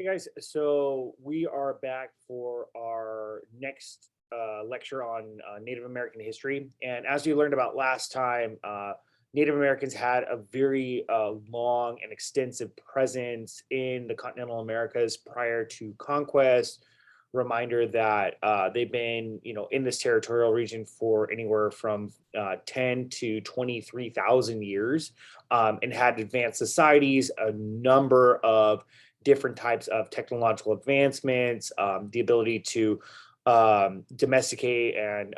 Hey guys, so we are back for our next lecture on Native American history. And as we learned about last time, Native Americans had a very long and extensive presence in the continental Americas prior to conquest. Reminder that they've been, in this territorial region for anywhere from 10 to 23,000 years, and had advanced societies, a number of different types of technological advancements, the ability to domesticate and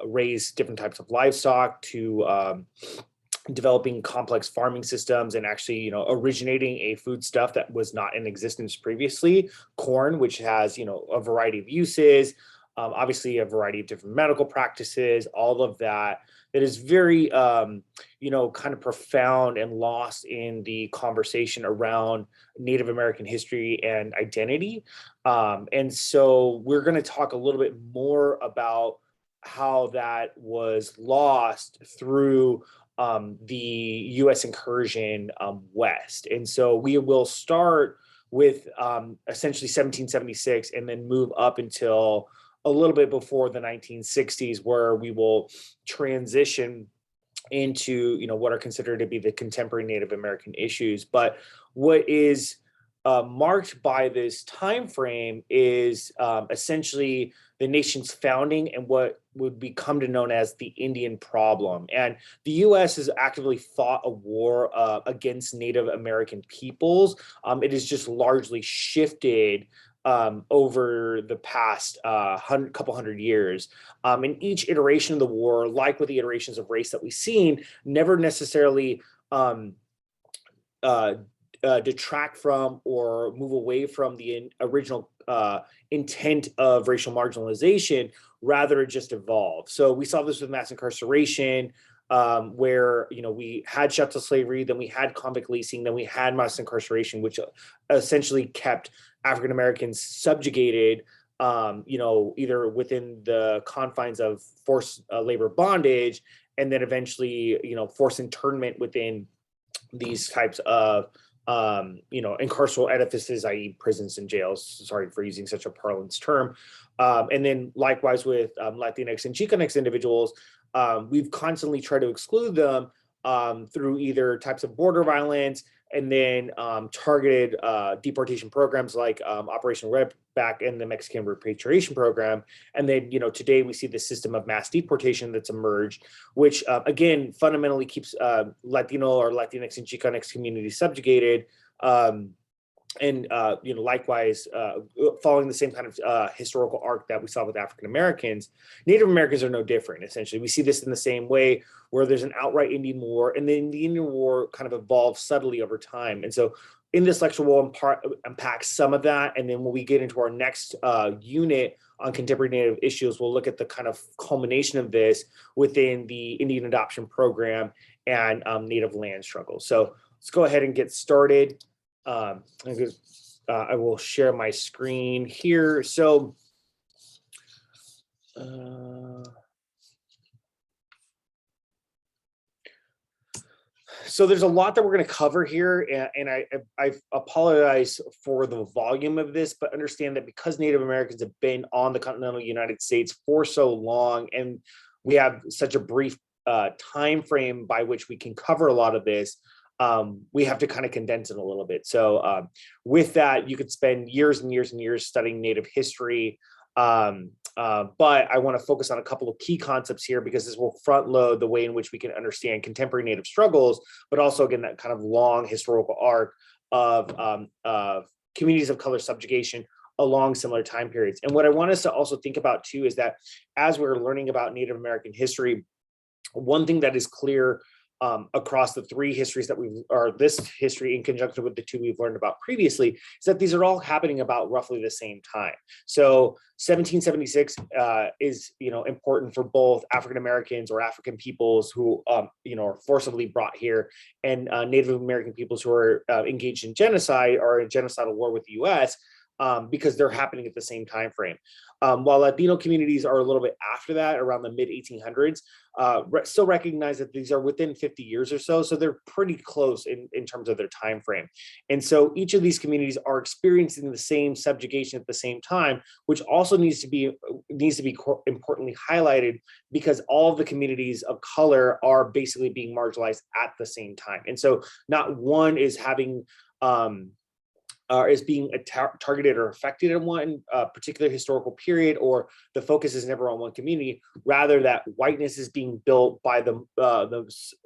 raise different types of livestock, to developing complex farming systems, and actually, originating a foodstuff that was not in existence previously, corn, which has, a variety of uses, obviously a variety of different medical practices, all of that. That is very, kind of profound and lost in the conversation around Native American history and identity. And so we're going to talk a little bit more about how that was lost through the U.S. incursion west. And so we will start with essentially 1776 and then move up until a little bit before the 1960s, where we will transition into what are considered to be the contemporary Native American issues. But what is marked by this time frame is essentially the nation's founding and what would become to known as the Indian problem. And the U.S. has actively fought a war against Native American peoples. It has just largely shifted over the past couple hundred years. In each iteration of the war, like with the iterations of race that we've seen, never necessarily detract from or move away from the original intent of racial marginalization. Rather, it just evolved. So we saw this with mass incarceration, where we had chattel slavery, then we had convict leasing, then we had mass incarceration, which essentially kept African Americans subjugated, either within the confines of forced labor bondage, and then eventually, forced internment within these types of incarceral edifices, i.e. prisons and jails. Sorry for using such a parlance term. And then likewise with Latinx and Chicanx individuals, we've constantly tried to exclude them through either types of border violence and then targeted deportation programs like Operation Redback and the Mexican repatriation program. And then, today we see the system of mass deportation that's emerged, which again, fundamentally keeps Latino or Latinx and Chicanx communities subjugated. And likewise, following the same kind of historical arc that we saw with African Americans, Native Americans are no different. Essentially, we see this in the same way, where there's an outright Indian War, and then the Indian War kind of evolves subtly over time. And so, in this lecture, we'll unpack some of that, and then when we get into our next unit on contemporary Native issues, we'll look at the kind of culmination of this within the Indian adoption program and Native land struggle. So let's go ahead and get started. I will share my screen here. So, there's a lot that we're going to cover here, and I apologize for the volume of this, but understand that because Native Americans have been on the continental United States for so long, and we have such a brief time frame by which we can cover a lot of this, we have to kind of condense it a little bit. So with that, you could spend years and years and years studying Native history. But I want to focus on a couple of key concepts here, because this will front load the way in which we can understand contemporary Native struggles, but also, again, that kind of long historical arc of communities of color subjugation along similar time periods. And what I want us to also think about too is that as we're learning about Native American history, one thing that is clear across the three histories that this history in conjunction with the two we've learned about previously, is that these are all happening about roughly the same time. So 1776 is, important for both African Americans or African peoples who, are forcibly brought here, and Native American peoples who are engaged in genocide or in genocidal war with the U.S. because they're happening at the same time frame. While Latino communities are a little bit after that, around the mid 1800s, still recognize that these are within 50 years or so, so they're pretty close in terms of their time frame. And so each of these communities are experiencing the same subjugation at the same time, which also needs to be importantly highlighted, because all of the communities of color are basically being marginalized at the same time. And so not one is having is being targeted or affected in one particular historical period, or the focus is never on one community. Rather, that whiteness is being built by the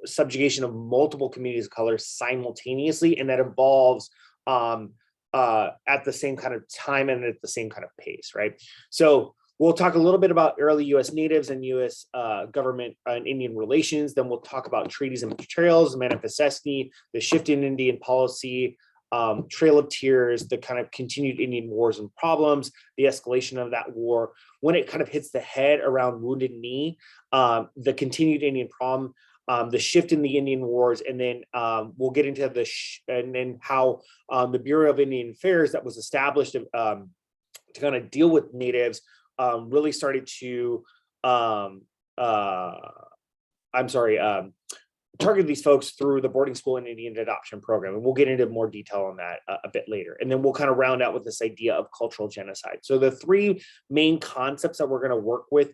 subjugation of multiple communities of color simultaneously, and that evolves at the same kind of time and at the same kind of pace, right? So we'll talk a little bit about early U.S. natives and U.S. government and Indian relations. Then we'll talk about treaties and betrayals, manifest destiny, the shift in Indian policy, Trail of Tears, the kind of continued Indian wars and problems, the escalation of that war, when it kind of hits the head around Wounded Knee, the continued Indian problem, the shift in the Indian wars, and then we'll get into and then how the Bureau of Indian Affairs that was established to kind of deal with natives really started to target these folks through the boarding school and Indian adoption program. And we'll get into more detail on that a bit later. And then we'll kind of round out with this idea of cultural genocide. So the three main concepts that we're going to work with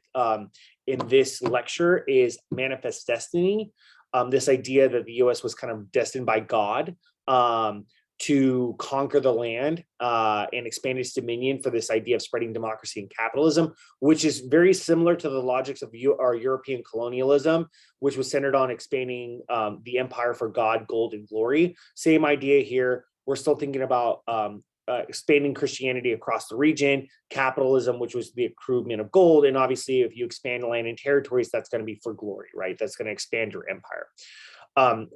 in this lecture is manifest destiny, this idea that the US was kind of destined by God to conquer the land and expand its dominion for this idea of spreading democracy and capitalism, which is very similar to the logics of our European colonialism, which was centered on expanding the empire for God, gold, and glory. Same idea here. We're still thinking about expanding Christianity across the region, capitalism, which was the accruement of gold. And obviously, if you expand land and territories, that's going to be for glory, right? That's going to expand your empire.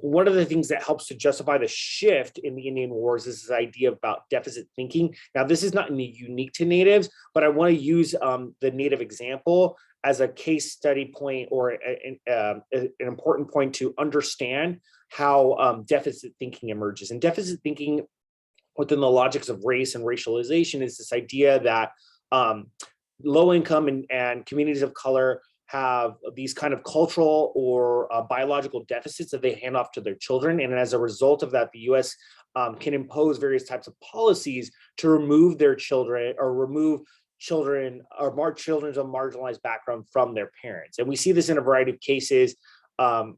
One of the things that helps to justify the shift in the Indian Wars is this idea about deficit thinking. Now, this is not unique to natives, but I want to use the native example as a case study point, or an important point to understand how deficit thinking emerges. And deficit thinking within the logics of race and racialization is this idea that low income and communities of color have these kind of cultural or biological deficits that they hand off to their children. And as a result of that, the US can impose various types of policies to remove their children, or remove children or children of marginalized background from their parents. And we see this in a variety of cases,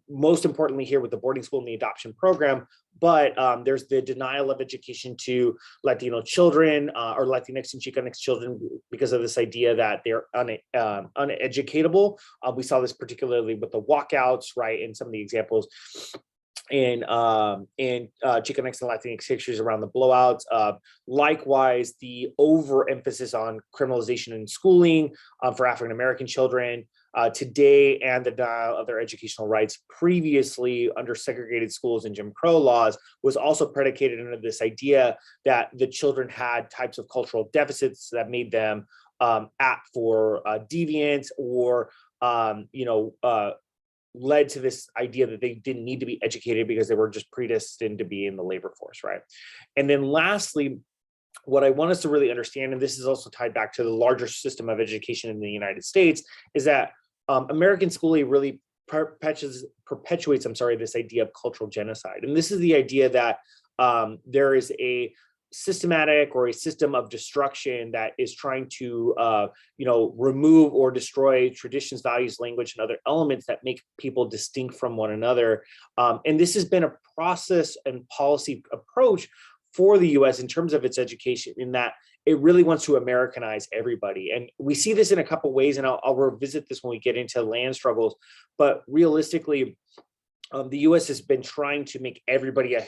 most importantly here with the boarding school and the adoption program. But there's the denial of education to Latino children or Latinx and Chicanx children because of this idea that they're uneducatable. We saw this particularly with the walkouts, right? And some of the examples in Chicanx and Latinx histories around the blowouts. Likewise, the overemphasis on criminalization in schooling for African-American children today, and the denial of their educational rights previously under segregated schools and Jim Crow laws was also predicated under this idea that the children had types of cultural deficits that made them apt for deviance, or led to this idea that they didn't need to be educated because they were just predestined to be in the labor force, right? And then lastly, what I want us to really understand, and this is also tied back to the larger system of education in the United States, is that American schooling really perpetuates, this idea of cultural genocide. And this is the idea that there is a systematic or a system of destruction that is trying to remove or destroy traditions, values, language, and other elements that make people distinct from one another. And this has been a process and policy approach for the US in terms of its education, in that it really wants to Americanize everybody. And we see this in a couple of ways, and I'll revisit this when we get into land struggles. But realistically, the US has been trying to make everybody a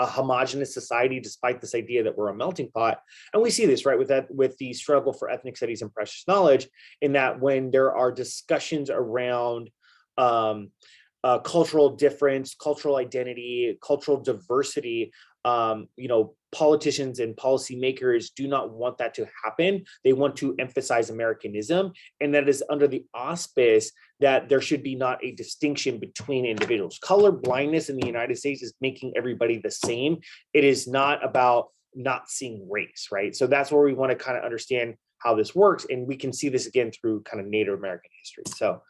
homogenous society, despite this idea that we're a melting pot. And we see this, right, with the struggle for ethnic studies and precious knowledge, in that when there are discussions around cultural difference, cultural identity, cultural diversity, politicians and policymakers do not want that to happen. They want to emphasize Americanism, and that is under the auspice that there should be not a distinction between individuals. Color blindness in the United States is making everybody the same. It is not about not seeing race, right? So that's where we want to kind of understand how this works. And we can see this again through kind of Native American history. So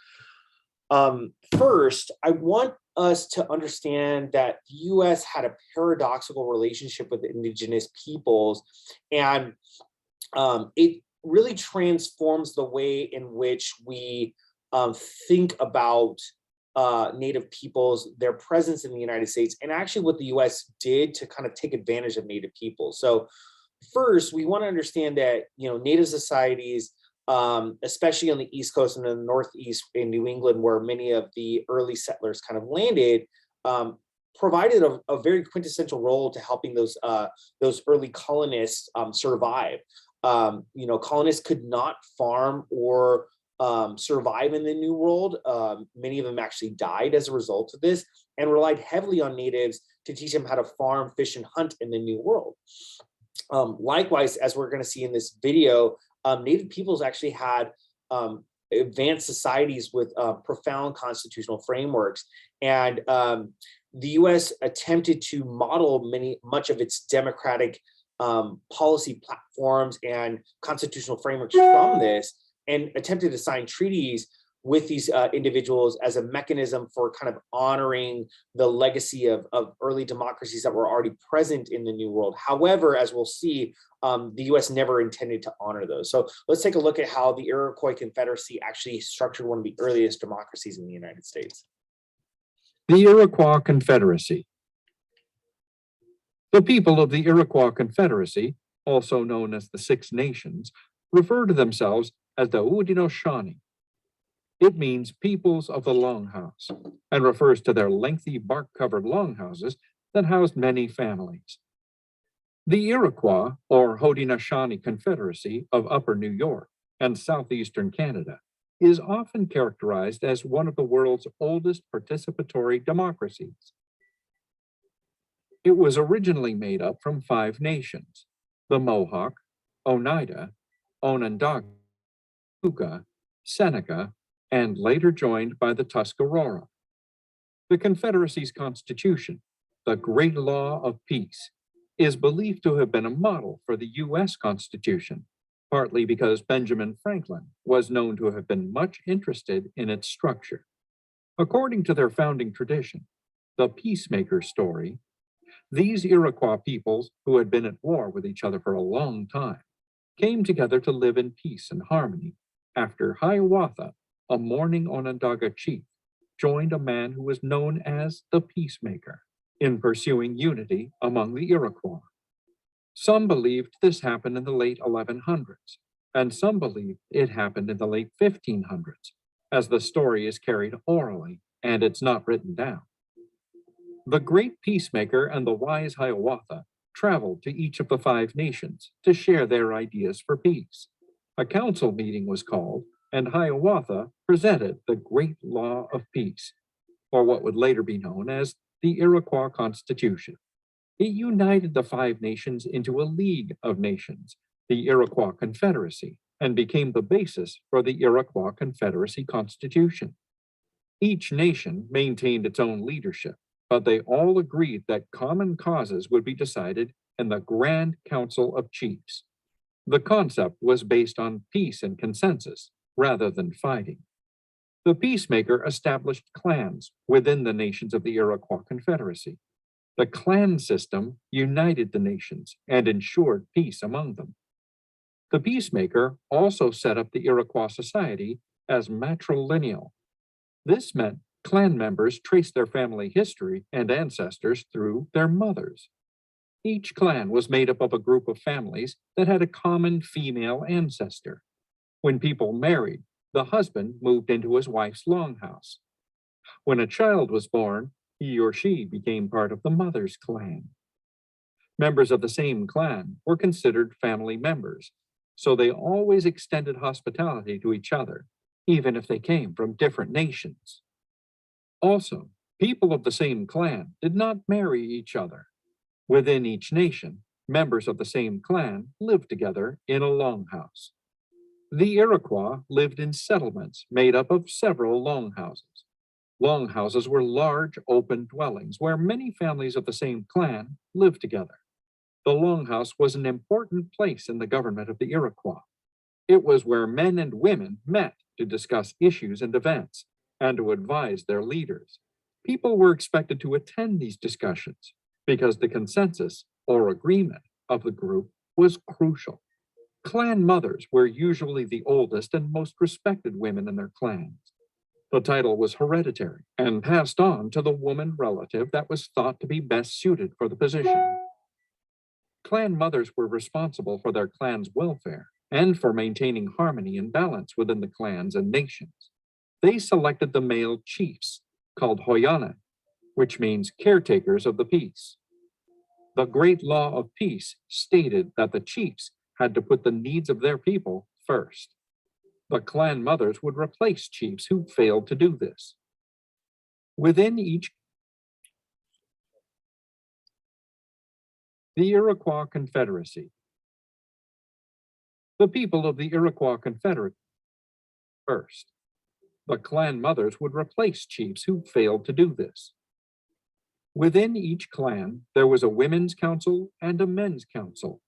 first, I want us to understand that the US had a paradoxical relationship with indigenous peoples, and it really transforms the way in which we think about Native peoples, their presence in the United States, and actually what the US did to kind of take advantage of Native people. So first, we want to understand that, Native societies, especially on the East Coast and in the Northeast in New England, where many of the early settlers kind of landed, provided a very quintessential role to helping those early colonists survive. Colonists could not farm or survive in the New World. Many of them actually died as a result of this, and relied heavily on natives to teach them how to farm, fish, and hunt in the New World. Likewise, as we're going to see in this video, Native peoples actually had advanced societies with profound constitutional frameworks, and the U.S. attempted to model much of its democratic policy platforms and constitutional frameworks from this, and attempted to sign treaties with these individuals as a mechanism for kind of honoring the legacy of early democracies that were already present in the New World. However, as we'll see, the US never intended to honor those. So let's take a look at how the Iroquois Confederacy actually structured one of the earliest democracies in the United States. The Iroquois Confederacy. The people of the Iroquois Confederacy, also known as the Six Nations, refer to themselves as the Haudenosaunee. It means peoples of the longhouse, and refers to their lengthy bark-covered longhouses that housed many families. The Iroquois, or Haudenosaunee Confederacy of Upper New York and southeastern Canada, is often characterized as one of the world's oldest participatory democracies. It was originally made up from 5 nations: the Mohawk, Oneida, Onondaga, Seneca, and later joined by the Tuscarora. The Confederacy's constitution, the Great Law of Peace, is believed to have been a model for the U.S. Constitution, partly because Benjamin Franklin was known to have been much interested in its structure. According to their founding tradition, the peacemaker story, these Iroquois peoples, who had been at war with each other for a long time, came together to live in peace and harmony after Hiawatha, a mourning Onondaga chief, joined a man who was known as the peacemaker in pursuing unity among the Iroquois. Some believed this happened in the late 1100s, and some believed it happened in the late 1500s, as the story is carried orally and it's not written down. The great peacemaker and the wise Hiawatha traveled to each of the 5 nations to share their ideas for peace. A council meeting was called, and Hiawatha presented the Great Law of Peace, or what would later be known as the Iroquois Constitution. It united the 5 nations into a League of Nations, the Iroquois Confederacy, and became the basis for the Iroquois Confederacy Constitution. Each nation maintained its own leadership, but they all agreed that common causes would be decided in the Grand Council of Chiefs. The concept was based on peace and consensus, rather than fighting. The peacemaker established clans within the nations of the Iroquois Confederacy. The clan system united the nations and ensured peace among them. The peacemaker also set up the Iroquois society as matrilineal. This meant clan members traced their family history and ancestors through their mothers. Each clan was made up of a group of families that had a common female ancestor. When people married, the husband moved into his wife's longhouse. When a child was born, he or she became part of the mother's clan. Members of the same clan were considered family members, so they always extended hospitality to each other, even if they came from different nations. Also, people of the same clan did not marry each other. Within each nation, members of the same clan lived together in a longhouse. The Iroquois lived in settlements made up of several longhouses. Longhouses were large, open dwellings where many families of the same clan lived together. The Longhouse was an important place in the government of the Iroquois. It was where men and women met to discuss issues and events and to advise their leaders. People were expected to attend these discussions because the consensus or agreement of the group was crucial. Clan mothers were usually the oldest and most respected women in their clans. The title was hereditary and passed on to the woman relative that was thought to be best suited for the position. Clan mothers were responsible for their clan's welfare and for maintaining harmony and balance within the clans and nations. They selected the male chiefs, called Hoyana, which means caretakers of the peace. The Great Law of Peace stated that the chiefs had to put the needs of their people first. The clan mothers would replace chiefs who failed to do this. Within each, the Iroquois Confederacy. The people of the Iroquois Confederacy first. The clan mothers would replace chiefs who failed to do this. Within each clan, there was a women's council and a men's council.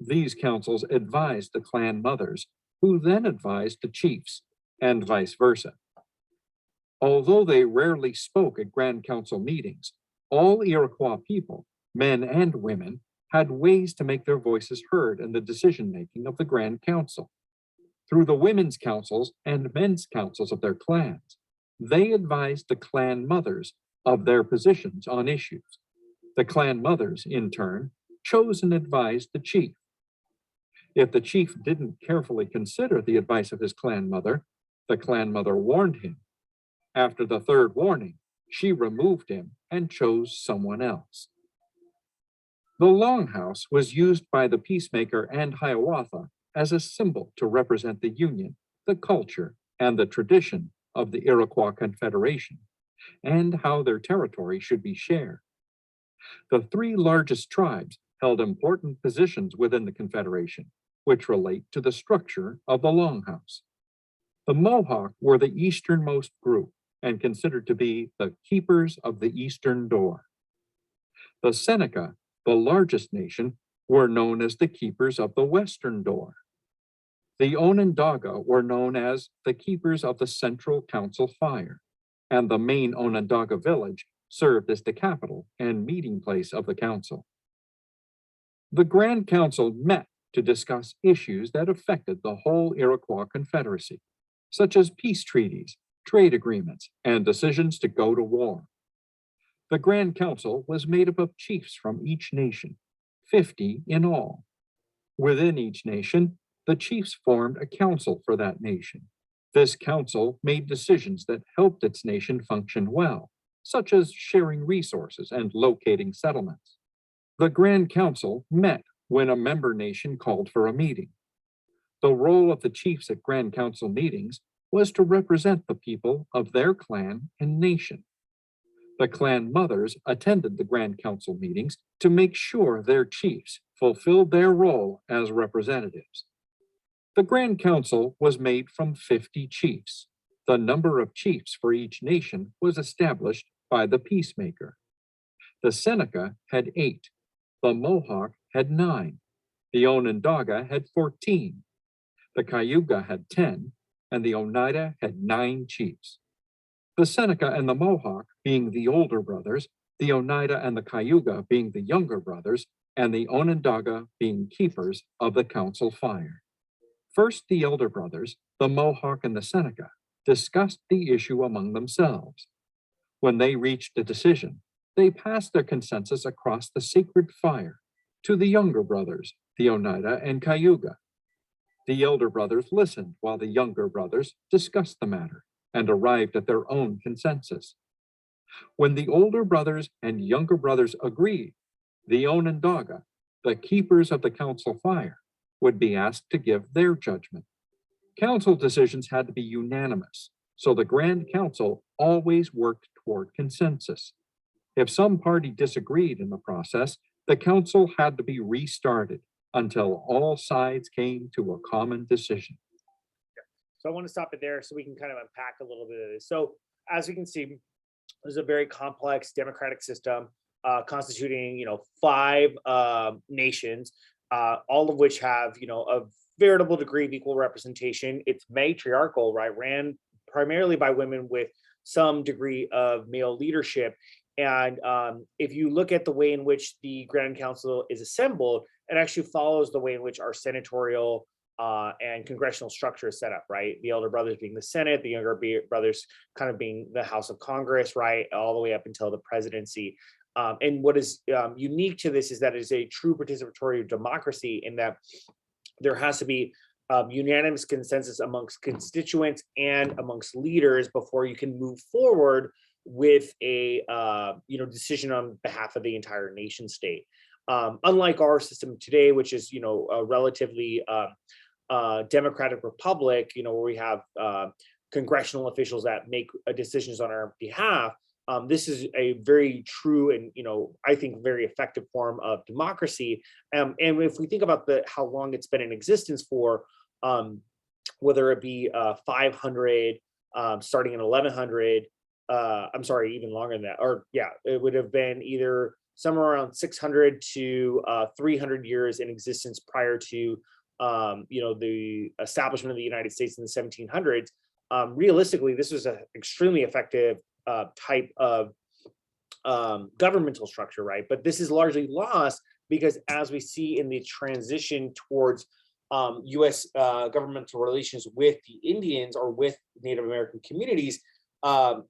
These councils advised the clan mothers, who then advised the chiefs, and vice versa. Although they rarely spoke at Grand Council meetings, all Iroquois people, men and women, had ways to make their voices heard in the decision-making of the Grand Council. Through the women's councils and men's councils of their clans, they advised the clan mothers of their positions on issues. The clan mothers, in turn, chose and advised the chief. If the chief didn't carefully consider the advice of his clan mother, the clan mother warned him. After the third warning, she removed him and chose someone else. The Longhouse was used by the peacemaker and Hiawatha as a symbol to represent the union, the culture, and the tradition of the Iroquois Confederation, and how their territory should be shared. The three largest tribes held important positions within the Confederation, which relate to the structure of the Longhouse. The Mohawk were the easternmost group and considered to be the keepers of the eastern door. The Seneca, the largest nation, were known as the keepers of the western door. The Onondaga were known as the keepers of the central council fire, and the main Onondaga village served as the capital and meeting place of the council. The Grand Council met to discuss issues that affected the whole Iroquois Confederacy, such as peace treaties, trade agreements, and decisions to go to war. The Grand Council was made up of chiefs from each nation, 50 in all. Within each nation, the chiefs formed a council for that nation. This council made decisions that helped its nation function well, such as sharing resources and locating settlements. The Grand Council met when a member nation called for a meeting. The role of the chiefs at Grand Council meetings was to represent the people of their clan and nation. The clan mothers attended the Grand Council meetings to make sure their chiefs fulfilled their role as representatives. The Grand Council was made from 50 chiefs. The number of chiefs for each nation was established by the peacemaker. The Seneca had 8, the Mohawk had 9, the Onondaga had 14, the Cayuga had 10, and the Oneida had 9 chiefs. The Seneca and the Mohawk being the older brothers, the Oneida and the Cayuga being the younger brothers, and the Onondaga being keepers of the council fire. First, the elder brothers, the Mohawk and the Seneca, discussed the issue among themselves. When they reached a decision, they passed their consensus across the sacred fire to the younger brothers, the Oneida and Cayuga. The elder brothers listened while the younger brothers discussed the matter and arrived at their own consensus. When the older brothers and younger brothers agreed, the Onondaga, the keepers of the council fire, would be asked to give their judgment. Council decisions had to be unanimous, so the Grand Council always worked toward consensus. If some party disagreed in the process, the council had to be restarted until all sides came to a common decision. So I want to stop it there so we can kind of unpack a little bit of this. So as you can see, there's a very complex democratic system. constituting, 5 nations, all of which have, a veritable degree of equal representation. It's matriarchal, right? Ran primarily by women with some degree of male leadership. And if you look at the way in which the Grand Council is assembled, it actually follows the way in which our senatorial and congressional structure is set up, right? The elder brothers being the Senate, the younger brothers kind of being the House of Congress, right? All the way up until the presidency. And what is unique to this is that it is a true participatory democracy, in that there has to be unanimous consensus amongst constituents and amongst leaders before you can move forward with a decision on behalf of the entire nation state. Unlike our system today, which is a relatively democratic republic, where we have congressional officials that make decisions on our behalf. This is a very true and I think very effective form of democracy. And if we think about how long it's been in existence for, whether it be 500, starting in 1100, I'm sorry, even longer than that, or yeah, it would have been either somewhere around 600 to 300 years in existence prior to the establishment of the United States in the 1700s. Realistically, this was an extremely effective type of governmental structure, right? But this is largely lost because, as we see in the transition towards U.S. Governmental relations with the Indians or with Native American communities, the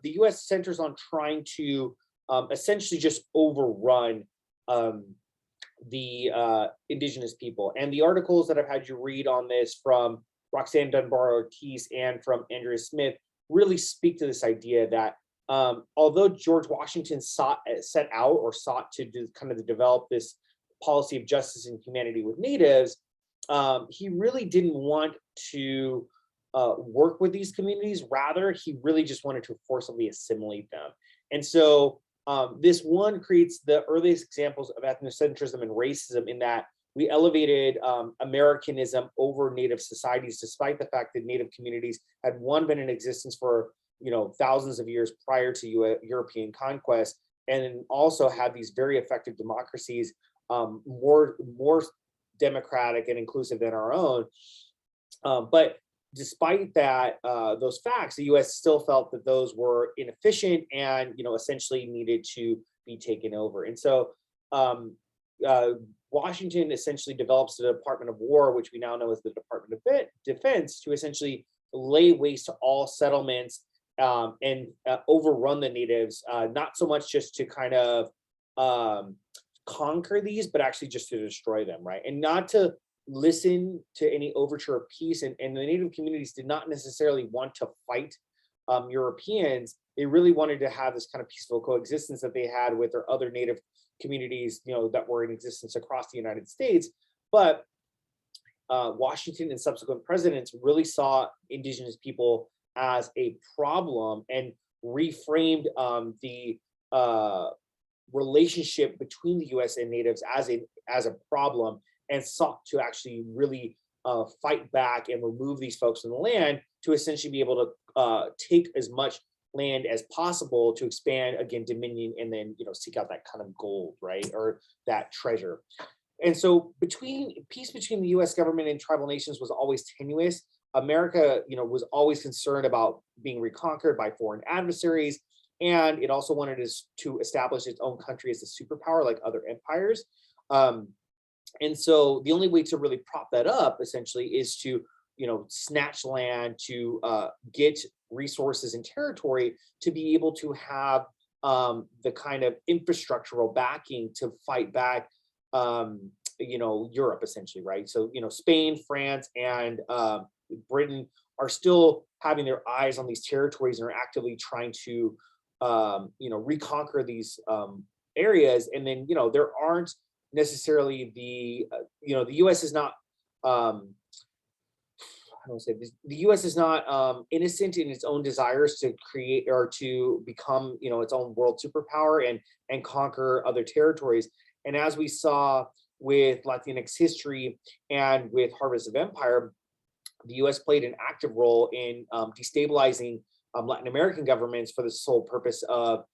U.S. centers on trying to essentially just overrun the indigenous people. And the articles that I've had you read on this from Roxanne Dunbar-Ortiz and from Andrea Smith really speak to this idea that although George Washington sought to develop this policy of justice and humanity with natives, he really didn't want to work with these communities. Rather, he really just wanted to forcibly assimilate them. And so this one creates the earliest examples of ethnocentrism and racism, in that we elevated Americanism over Native societies, despite the fact that Native communities had been in existence for thousands of years prior to European conquest, and also had these very effective democracies, more democratic and inclusive than our own. But despite that, those facts, the U.S. still felt that those were inefficient and essentially needed to be taken over. And so Washington essentially develops the Department of War, which we now know as the Department of Defense, to essentially lay waste to all settlements and overrun the natives, not so much just to kind of conquer these, but actually just to destroy them, right? And not to listen to any overture of peace. And the Native communities did not necessarily want to fight Europeans. They really wanted to have this kind of peaceful coexistence that they had with their other Native communities, that were in existence across the United States. But Washington and subsequent presidents really saw indigenous people as a problem and reframed the relationship between the U.S. and natives as a problem, and sought to actually really fight back and remove these folks from the land to essentially be able to take as much land as possible to expand, again, dominion, and then seek out that kind of gold, right, or that treasure. And so peace between the U.S. government and tribal nations was always tenuous. America, was always concerned about being reconquered by foreign adversaries, and it also wanted to establish its own country as a superpower like other empires. And so the only way to really prop that up essentially is to, snatch land, to get resources and territory to be able to have the kind of infrastructural backing to fight back, Europe essentially, right? So, Spain, France, and Britain are still having their eyes on these territories and are actively trying to, reconquer these areas. And then, there aren't necessarily the U.S. is not I don't say this, the U.S. is not innocent in its own desires to create or to become its own world superpower and conquer other territories. And as we saw with Latinx history and with Harvest of Empire, the U.S. played an active role in destabilizing Latin American governments for the sole purpose of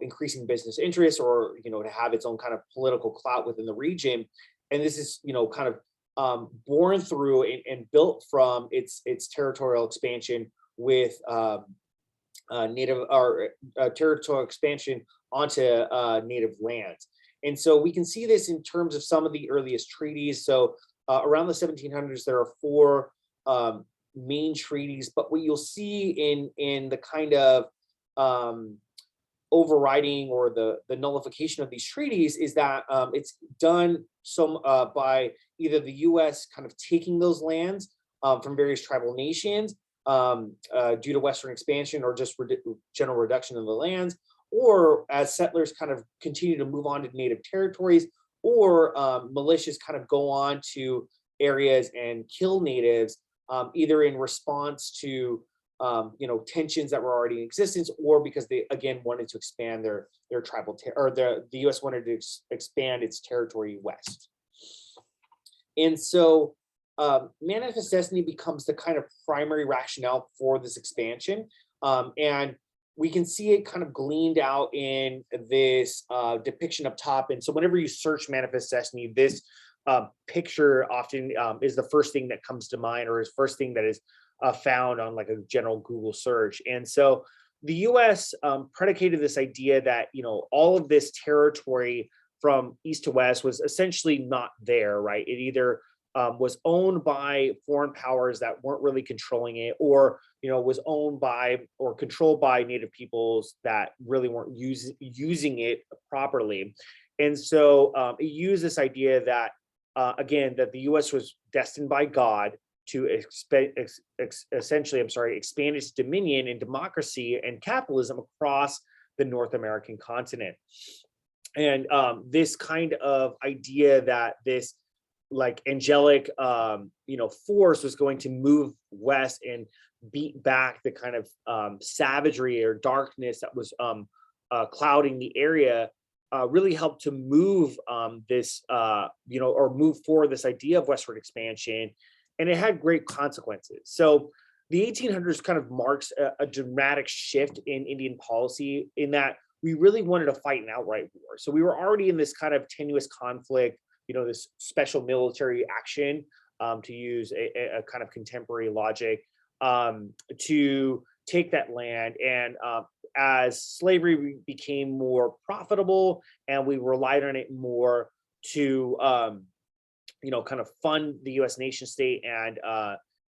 increasing business interests or, to have its own kind of political clout within the region. And this is, kind of born through and built from its territorial expansion with native or territorial expansion onto native lands. And so we can see this in terms of some of the earliest treaties. So around the 1700s, there are four main treaties, but what you'll see in the kind of overriding or the nullification of these treaties is that it's done by either the U.S. kind of taking those lands from various tribal nations due to Western expansion or just general reduction of the lands, or as settlers kind of continue to move on to native territories, or militias kind of go on to areas and kill natives, either in response to tensions that were already in existence, or because they again wanted to expand their tribal or the U.S. wanted to expand its territory west. And so manifest destiny becomes the kind of primary rationale for this expansion, and we can see it kind of gleaned out in this depiction up top. And so whenever you search manifest destiny, this picture often is the first thing that comes to mind, or is first thing that is found on like a general Google search. And so the US predicated this idea that, all of this territory from east to west was essentially not there, right? It either was owned by foreign powers that weren't really controlling it, or was owned by or controlled by native peoples that really weren't using it properly. And so it used this idea that again, that the U.S. was destined by God to expand its dominion and democracy and capitalism across the North American continent. And this kind of idea that this like angelic, force was going to move west and beat back the kind of savagery or darkness that was clouding the area, really helped to move this, or move forward this idea of westward expansion, and it had great consequences. So the 1800s kind of marks a dramatic shift in Indian policy, in that we really wanted to fight an outright war. So we were already in this kind of tenuous conflict, this special military action, to use a kind of contemporary logic, to take that land. And as slavery became more profitable and we relied on it more to, kind of fund the U.S. nation state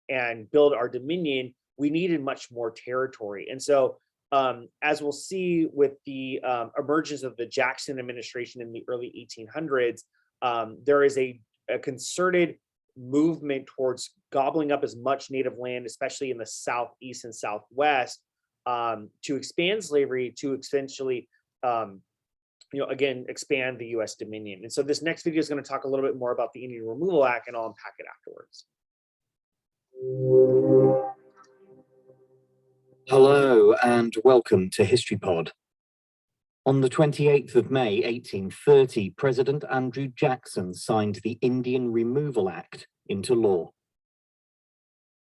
and build our dominion, we needed much more territory. And so, as we'll see with the emergence of the Jackson administration in the early 1800s, there is a concerted movement towards gobbling up as much native land, especially in the southeast and southwest, to expand slavery, to essentially, again, expand the U.S. dominion. And so this next video is going to talk a little bit more about the Indian Removal Act, and I'll unpack it afterwards. Hello and welcome to History Pod. On the 28th of May, 1830, President Andrew Jackson signed the Indian Removal Act into law.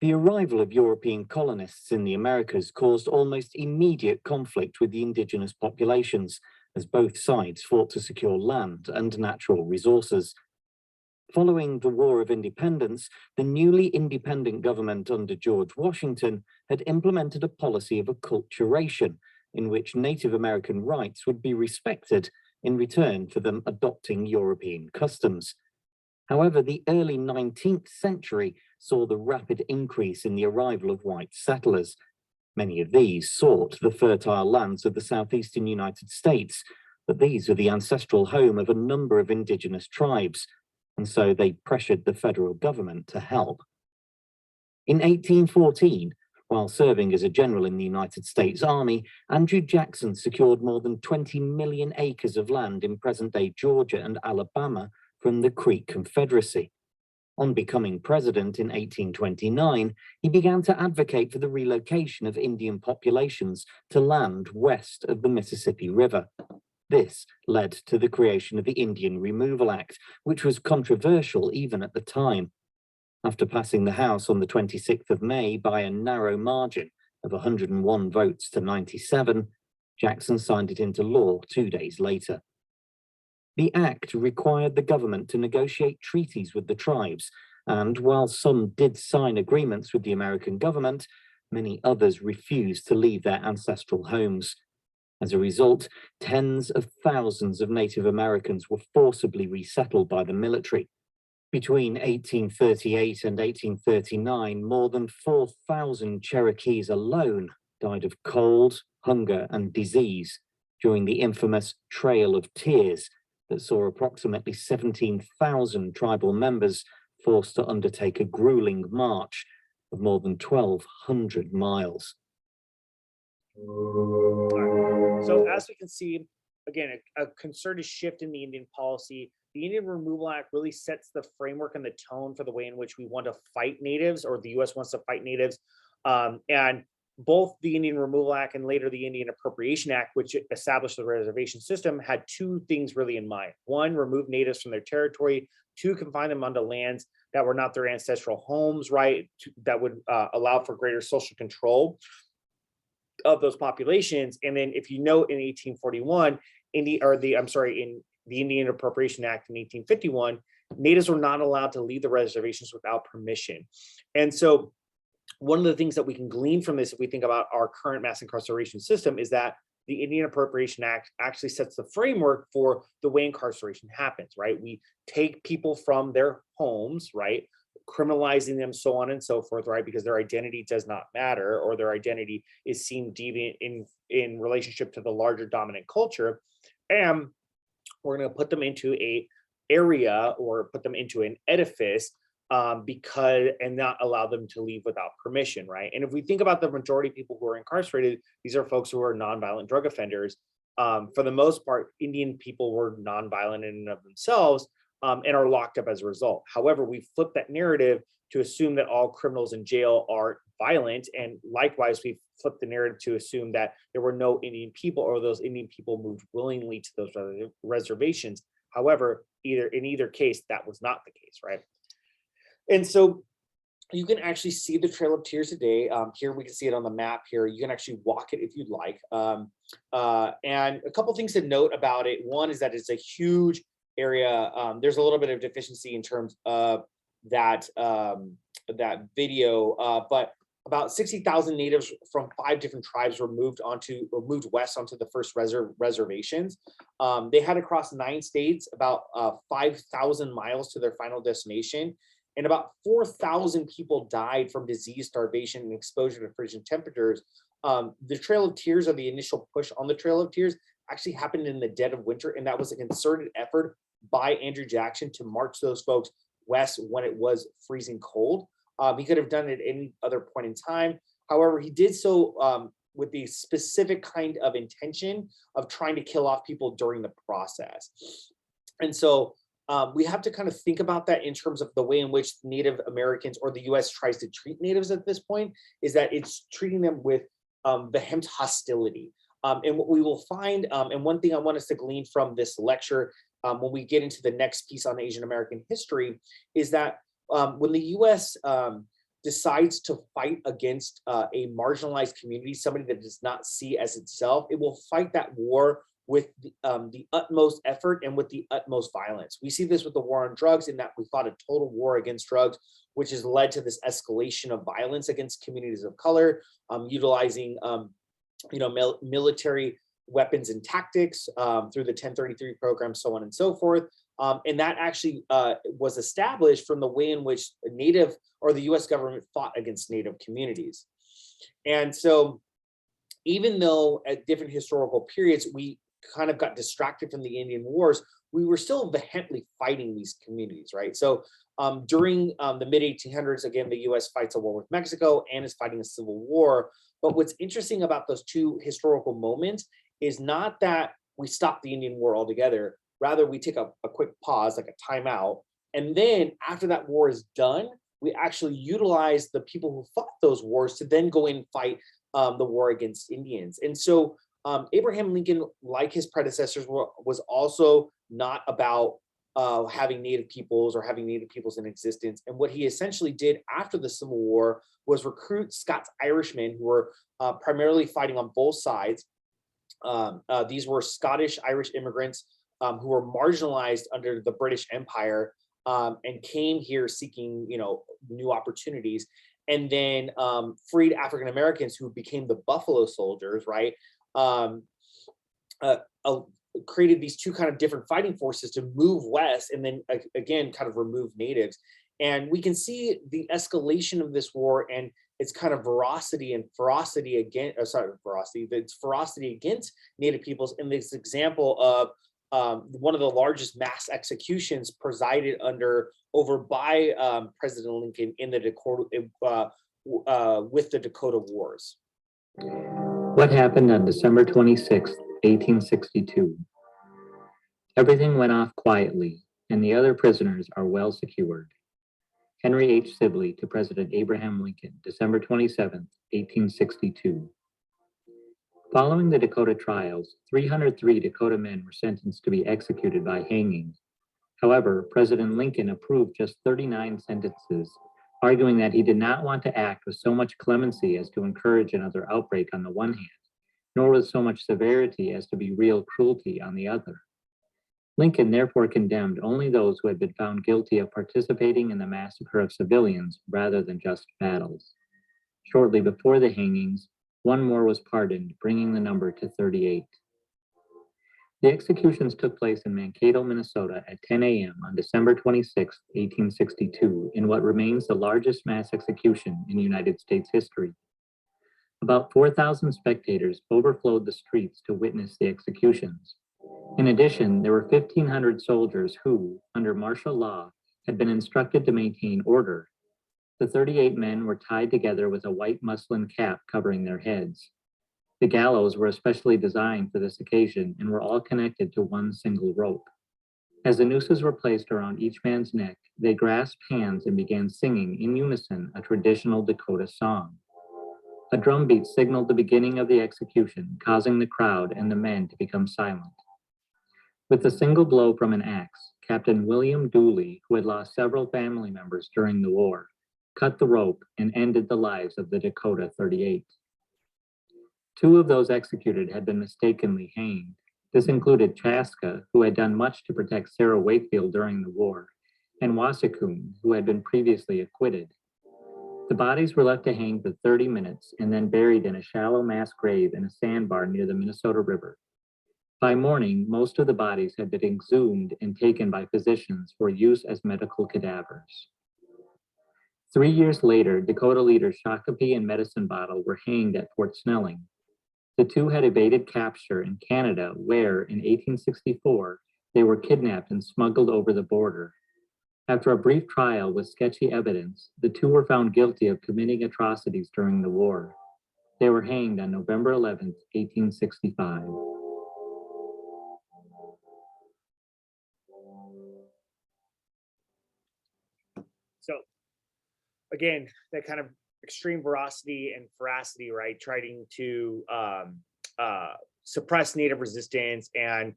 The arrival of European colonists in the Americas caused almost immediate conflict with the indigenous populations, as both sides fought to secure land and natural resources. Following the War of Independence, the newly independent government under George Washington had implemented a policy of acculturation, in which Native American rights would be respected in return for them adopting European customs. However, the early 19th century saw the rapid increase in the arrival of white settlers. Many of these sought the fertile lands of the southeastern United States, but these were the ancestral home of a number of indigenous tribes, and so they pressured the federal government to help. In 1814, while serving as a general in the United States Army, Andrew Jackson secured more than 20 million acres of land in present-day Georgia and Alabama from the Creek Confederacy. On becoming president in 1829, he began to advocate for the relocation of Indian populations to land west of the Mississippi River. This led to the creation of the Indian Removal Act, which was controversial even at the time. After passing the House on the 26th of May by a narrow margin of 101 votes to 97, Jackson signed it into law 2 days later. The act required the government to negotiate treaties with the tribes, and while some did sign agreements with the American government, many others refused to leave their ancestral homes. As a result, tens of thousands of Native Americans were forcibly resettled by the military. Between 1838 and 1839, more than 4,000 Cherokees alone died of cold, hunger, and disease during the infamous Trail of Tears that saw approximately 17,000 tribal members forced to undertake a grueling march of more than 1,200 miles. So as we can see, again, a concerted shift in the Indian policy. The Indian Removal Act really sets the framework and the tone for the way in which we want to fight natives, or the U.S. wants to fight natives. And both the Indian Removal Act and later the Indian Appropriation Act, which established the reservation system, had two things really in mind. One, remove natives from their territory. Two, confine them onto lands that were not their ancestral homes, right? That would allow for greater social control of those populations. And then, if you note, in 1841, in the Indian Appropriation Act in 1851, natives were not allowed to leave the reservations without permission. And so one of the things that we can glean from this, if we think about our current mass incarceration system, is that the Indian Appropriation Act actually sets the framework for the way incarceration happens, right? We take people from their homes, right? Criminalizing them, so on and so forth, right? Because their identity does not matter, or their identity is seen deviant in relationship to the larger dominant culture. And we're going to put them into a area, or put them into an edifice, and not allow them to leave without permission, right? And if we think about the majority of people who are incarcerated, these are folks who are nonviolent drug offenders. For the most part, Indian people were nonviolent in and of themselves, and are locked up as a result. However, we flip that narrative to assume that all criminals in jail are violent, and likewise, we flip the narrative to assume that there were no Indian people, or those Indian people moved willingly to those reservations. However, in either case, that was not the case, right? And so you can actually see the Trail of Tears today. Here we can see it on the map here. You can actually walk it if you'd like. And a couple things to note about it. One is that it's a huge area. There's a little bit of deficiency in terms of that video, but about 60,000 natives from 5 different tribes were moved west onto the first reservations. They had to cross 9 states, about 5,000 miles to their final destination. And about 4,000 people died from disease, starvation, and exposure to frigid temperatures. The Trail of Tears, or the initial push on the Trail of Tears, actually happened in the dead of winter, and that was a concerted effort by Andrew Jackson to march those folks west when it was freezing cold. He could have done it at any other point in time. However, he did so with the specific kind of intention of trying to kill off people during the process. And so we have to kind of think about that in terms of the way in which Native Americans, or the U.S. tries to treat natives at this point, is that it's treating them with vehement hostility. And what we will find, and one thing I want us to glean from this lecture when we get into the next piece on Asian American history, is that when the U.S. Decides to fight against a marginalized community, somebody that does not see as itself, it will fight that war with the utmost effort and with the utmost violence. We see this with the war on drugs, in that we fought a total war against drugs, which has led to this escalation of violence against communities of color, utilizing military weapons and tactics through the 1033 program, so on and so forth. And that actually was established from the way in which the U.S. government fought against Native communities. And so, even though at different historical periods we kind of got distracted from the Indian Wars, we were still vehemently fighting these communities, right? So during the mid-1800s, again, the U.S. fights a war with Mexico and is fighting a civil war. But what's interesting about those two historical moments is not that we stop the Indian War altogether. Rather, we take a quick pause, like a timeout. And then after that war is done, we actually utilize the people who fought those wars to then go in and fight the war against Indians. And so Abraham Lincoln, like his predecessors, was also not about having Native peoples or having Native peoples in existence. And what he essentially did after the Civil War was recruit Scots Irishmen, who were primarily fighting on both sides, These were Scottish Irish immigrants who were marginalized under the British Empire and came here seeking, new opportunities, and then freed African Americans who became the Buffalo Soldiers, right? Um, uh, uh, Created these two kind of different fighting forces to move west and then again kind of remove natives. And we can see the escalation of this war and its kind of veracity and ferocity against, its ferocity against Native peoples in this example of one of the largest mass executions presided over by President Lincoln in the Dakota with the Dakota Wars. What happened on December 26, 1862? Everything went off quietly, and the other prisoners are well secured. Henry H. Sibley to President Abraham Lincoln, December 27, 1862. Following the Dakota trials, 303 Dakota men were sentenced to be executed by hanging. However, President Lincoln approved just 39 sentences, arguing that he did not want to act with so much clemency as to encourage another outbreak on the one hand, nor with so much severity as to be real cruelty on the other. Lincoln therefore condemned only those who had been found guilty of participating in the massacre of civilians rather than just battles. Shortly before the hangings, one more was pardoned, bringing the number to 38. The executions took place in Mankato, Minnesota at 10 a.m. on December 26, 1862, in what remains the largest mass execution in United States history. About 4,000 spectators overflowed the streets to witness the executions. In addition, there were 1,500 soldiers who, under martial law, had been instructed to maintain order. The 38 men were tied together with a white muslin cap covering their heads. The gallows were especially designed for this occasion and were all connected to one single rope. As the nooses were placed around each man's neck, they grasped hands and began singing in unison a traditional Dakota song. A drum beat signaled the beginning of the execution, causing the crowd and the men to become silent. With a single blow from an axe, Captain William Dooley, who had lost several family members during the war, cut the rope and ended the lives of the Dakota 38. Two of those executed had been mistakenly hanged. This included Chaska, who had done much to protect Sarah Wakefield during the war, and Wasikoon, who had been previously acquitted. The bodies were left to hang for 30 minutes and then buried in a shallow mass grave in a sandbar near the Minnesota River. By morning, most of the bodies had been exhumed and taken by physicians for use as medical cadavers. 3 years later, Dakota leaders Shakopee and Medicine Bottle were hanged at Fort Snelling. The two had evaded capture in Canada, where, in 1864, they were kidnapped and smuggled over the border. After a brief trial with sketchy evidence, the two were found guilty of committing atrocities during the war. They were hanged on November 11, 1865. So again, that kind of extreme veracity and veracity, right? Trying to suppress Native resistance and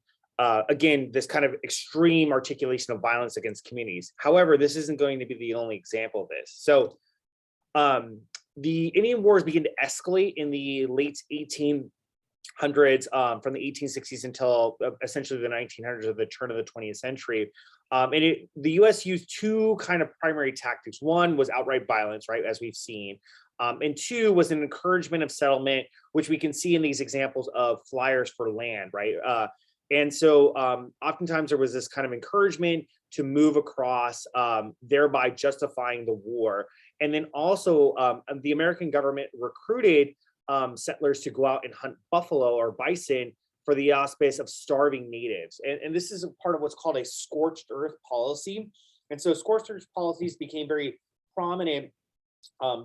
again, this kind of extreme articulation of violence against communities. However, this isn't going to be the only example of this. So the Indian Wars begin to escalate in the late 1800s, from the 1860s until essentially the 1900s, or the turn of the 20th century. The US used two kind of primary tactics. One was outright violence, right, as we've seen. And two was an encouragement of settlement, which we can see in these examples of flyers for land, right? And so oftentimes there was this kind of encouragement to move across, thereby justifying the war. And then also the American government recruited settlers to go out and hunt buffalo or bison for the auspice of starving natives. And this is a part of what's called a scorched earth policy. And so scorched earth policies became very prominent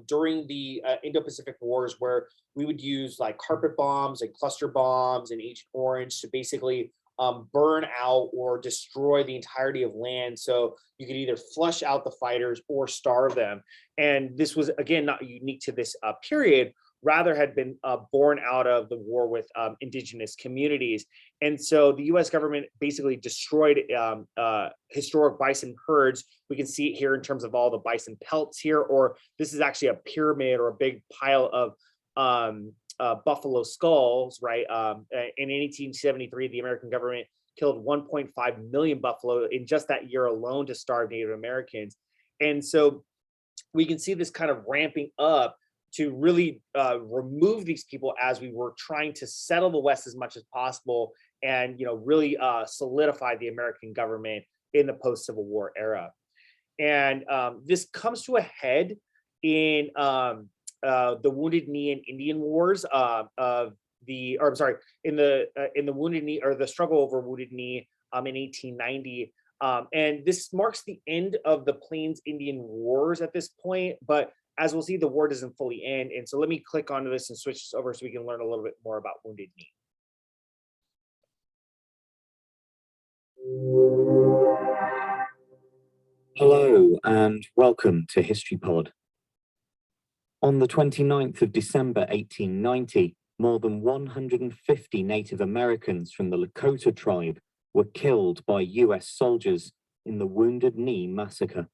during the Indo-Pacific Wars, where we would use like carpet bombs and cluster bombs and Agent Orange to basically burn out or destroy the entirety of land. So you could either flush out the fighters or starve them. And this was, again, not unique to this period, rather had been born out of the war with indigenous communities. And so the US government basically destroyed historic bison herds. We can see it here in terms of all the bison pelts here, or this is actually a pyramid or a big pile of buffalo skulls, right? In 1873, the American government killed 1.5 million buffalo in just that year alone to starve Native Americans. And so we can see this kind of ramping up to really remove these people as we were trying to settle the West as much as possible, and really solidify the American government in the post-Civil War era. And this comes to a head in the Wounded Knee and Indian Wars in the Wounded Knee, or the struggle over Wounded Knee in 1890. And this marks the end of the Plains Indian Wars at this point, but as we'll see, the war doesn't fully end. And so let me click onto this and switch this over so we can learn a little bit more about Wounded Knee. Hello and welcome to History Pod. On the 29th of December 1890, more than 150 Native Americans from the Lakota tribe were killed by US soldiers in the Wounded Knee massacre.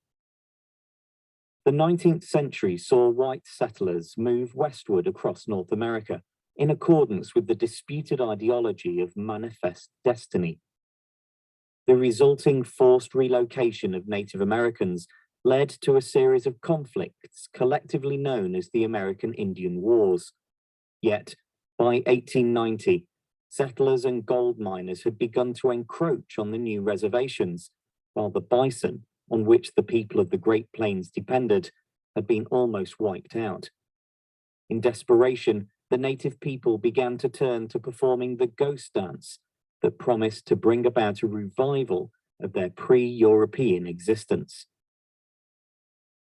The 19th century saw white settlers move westward across North America in accordance with the disputed ideology of manifest destiny. The resulting forced relocation of Native Americans led to a series of conflicts collectively known as the American Indian Wars. Yet, by 1890, settlers and gold miners had begun to encroach on the new reservations, while the bison, on which the people of the Great Plains depended, had been almost wiped out. In desperation, the native people began to turn to performing the ghost dance that promised to bring about a revival of their pre-European existence.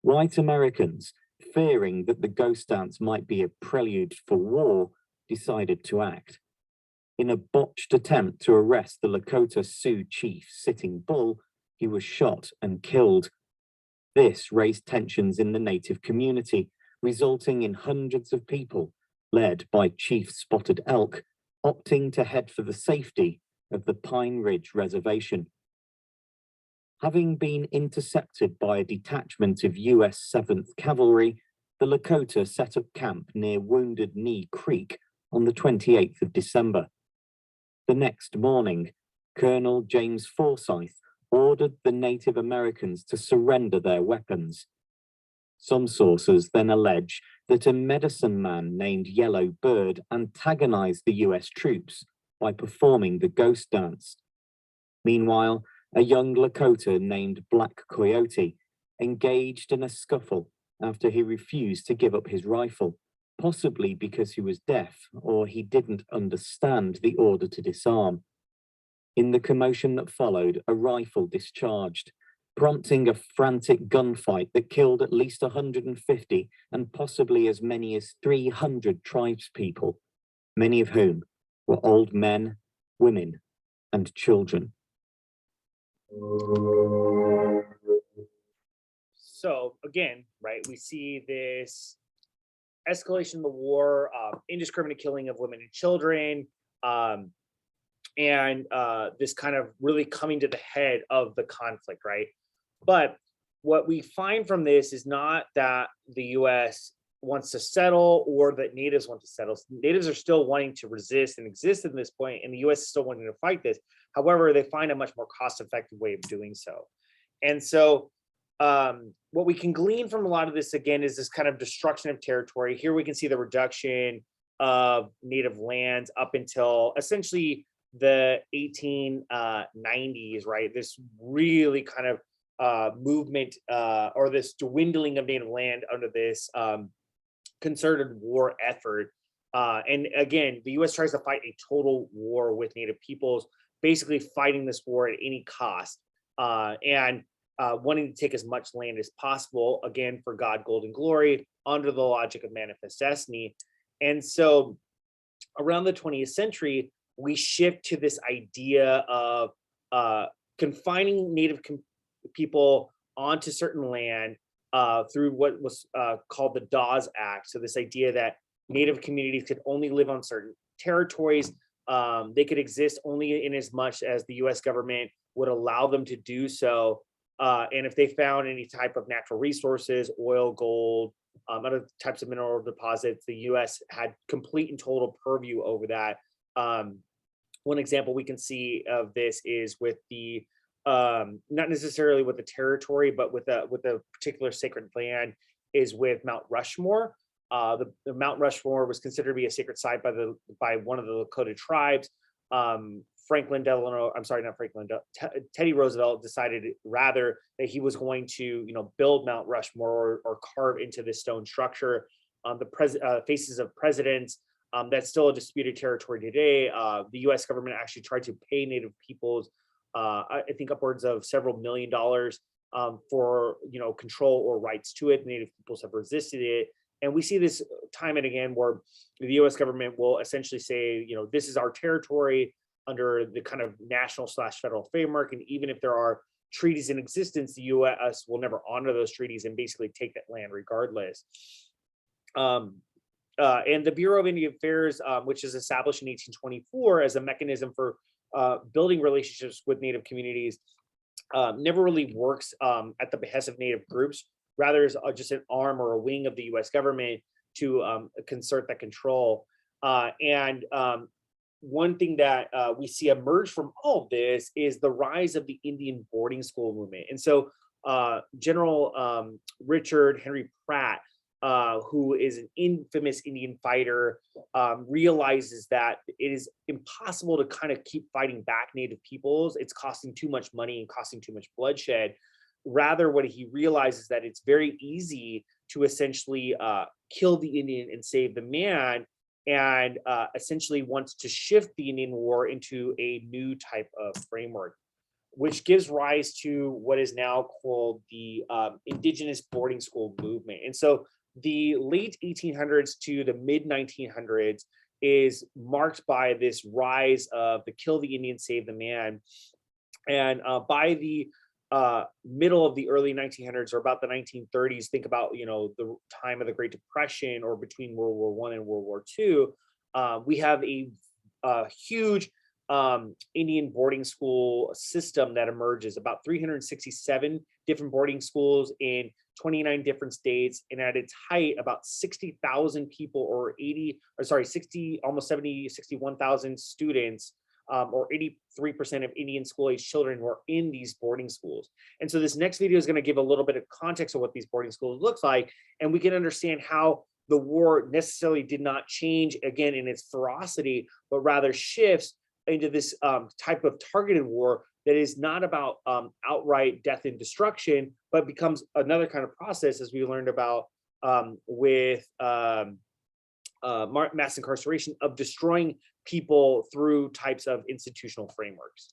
White Americans, fearing that the ghost dance might be a prelude for war, decided to act. In a botched attempt to arrest the Lakota Sioux chief Sitting Bull, he was shot and killed. This raised tensions in the native community, resulting in hundreds of people, led by Chief Spotted Elk, opting to head for the safety of the Pine Ridge Reservation. Having been intercepted by a detachment of US 7th Cavalry, the Lakota set up camp near Wounded Knee Creek on the 28th of December. The next morning, Colonel James Forsyth ordered the Native Americans to surrender their weapons. Some sources then allege that a medicine man named Yellow Bird antagonized the US troops by performing the ghost dance. Meanwhile, a young Lakota named Black Coyote engaged in a scuffle after he refused to give up his rifle, possibly because he was deaf or he didn't understand the order to disarm. In the commotion that followed, a rifle discharged, prompting a frantic gunfight that killed at least 150 and possibly as many as 300 tribespeople, many of whom were old men, women, and children. So again, right, we see this escalation of the war, indiscriminate killing of women and children, and this kind of really coming to the head of the conflict, right? But what we find from this is not that the US wants to settle or that natives want to settle. Natives are still wanting to resist and exist at this point, and the US is still wanting to fight this. However, they find a much more cost-effective way of doing so. And so what we can glean from a lot of this, again, is this kind of destruction of territory. Here we can see the reduction of native lands up until essentially the 1890s, right? This really kind of movement or this dwindling of native land under this concerted war effort. And again, the US tries to fight a total war with native peoples, basically fighting this war at any cost, and wanting to take as much land as possible, again, for God, gold, and glory, under the logic of manifest destiny. And so around the 20th century, we shift to this idea of confining native people onto certain land through what was called the Dawes Act. So this idea that native communities could only live on certain territories. They could exist only in as much as the US government would allow them to do so. And if they found any type of natural resources, oil, gold, other types of mineral deposits. The U.S. had complete and total purview over that. One example we can see of this is with the not necessarily with the territory, but with a particular sacred land, is with Mount Rushmore. The Mount Rushmore was considered to be a sacred site by one of the Lakota tribes. Franklin Delano, I'm sorry, not Franklin, Teddy Roosevelt decided rather that he was going to, build Mount Rushmore or carve into this stone structure. The faces of presidents, that's still a disputed territory today. The U.S. government actually tried to pay Native peoples, I think upwards of several $1,000,000 for control or rights to it. Native peoples have resisted it. And we see this time and again where the U.S. government will essentially say, this is our territory under the kind of national/federal framework. And even if there are treaties in existence, the U.S. will never honor those treaties and basically take that land regardless. And the Bureau of Indian Affairs, which is established in 1824 as a mechanism for building relationships with Native communities, never really works at the behest of Native groups. Rather, is just an arm or a wing of the U.S. government to concert that control. One thing that we see emerge from all of this is the rise of the Indian boarding school movement. And so General Richard Henry Pratt, who is an infamous Indian fighter, realizes that it is impossible to kind of keep fighting back Native peoples. It's costing too much money and costing too much bloodshed. Rather, what he realizes that it's very easy to essentially kill the Indian and save the man, and essentially wants to shift the Indian War into a new type of framework, which gives rise to what is now called the indigenous boarding school movement. And so the late 1800s to the mid 1900s is marked by this rise of the kill the Indian, save the man. And by the middle of the early 1900s, or about the 1930s, think about the time of the Great Depression, or between World War I and World War II, we have a huge Indian boarding school system that emerges. About 367 different boarding schools in 29 different states, and at its height, about 60,000 people, or 61,000 students, or 83% of Indian school-age children were in these boarding schools. And so this next video is going to give a little bit of context of what these boarding schools looks like, and we can understand how the war necessarily did not change again in its ferocity, but rather shifts into this type of targeted war that is not about outright death and destruction, but becomes another kind of process, as we learned about with mass incarceration, of destroying people through types of institutional frameworks.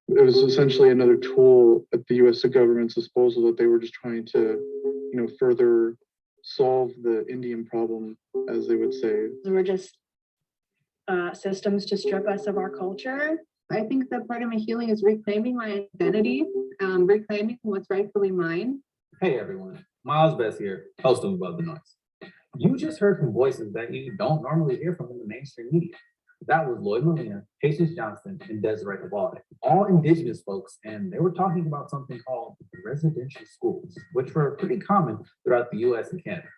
It was essentially another tool at the U.S. government's disposal that they were just trying to, further solve the Indian problem, as they would say. We're just systems to strip us of our culture. I think that part of my healing is reclaiming my identity, reclaiming what's rightfully mine. Hey everyone, Miles Best here, host of Above the Noise. You just heard from voices that you don't normally hear from in the mainstream media. That was Lloyd Molina, Patience Johnston, and Desiree Cavalli, all indigenous folks, and they were talking about something called residential schools, which were pretty common throughout the US and Canada.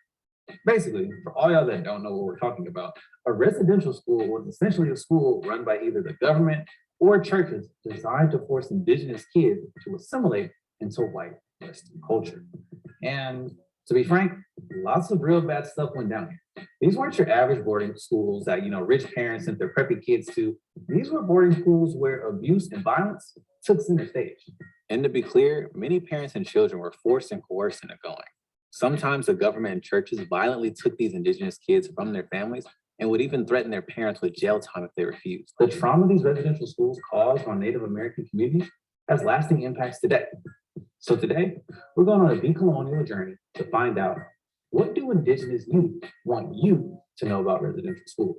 Basically, for all y'all that don't know what we're talking about, a residential school was essentially a school run by either the government or churches designed to force indigenous kids to assimilate into white Western culture. And to be frank, lots of real bad stuff went down here. These weren't your average boarding schools that, rich parents sent their preppy kids to. These were boarding schools where abuse and violence took center stage. And to be clear, many parents and children were forced and coerced into going. Sometimes the government and churches violently took these indigenous kids from their families and would even threaten their parents with jail time if they refused. The trauma these residential schools caused on Native American communities has lasting impacts today. So today, we're going on a decolonial journey to find out, what do indigenous youth want you to know about residential schools?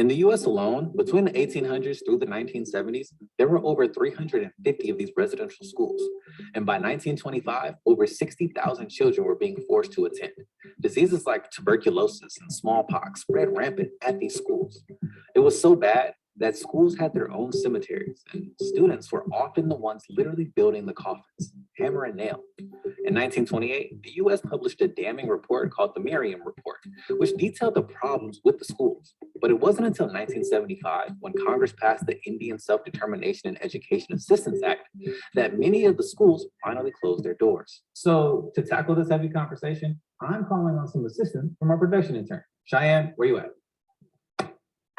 In the US alone, between the 1800s through the 1970s, there were over 350 of these residential schools. And by 1925, over 60,000 children were being forced to attend. Diseases like tuberculosis and smallpox spread rampant at these schools. It was so bad that schools had their own cemeteries, and students were often the ones literally building the coffins, hammer and nail. In 1928, the US published a damning report called the Merriam Report, which detailed the problems with the schools. But it wasn't until 1975, when Congress passed the Indian Self-Determination and Education Assistance Act, that many of the schools finally closed their doors. So to tackle this heavy conversation, I'm calling on some assistance from our production intern. Cheyenne, where you at?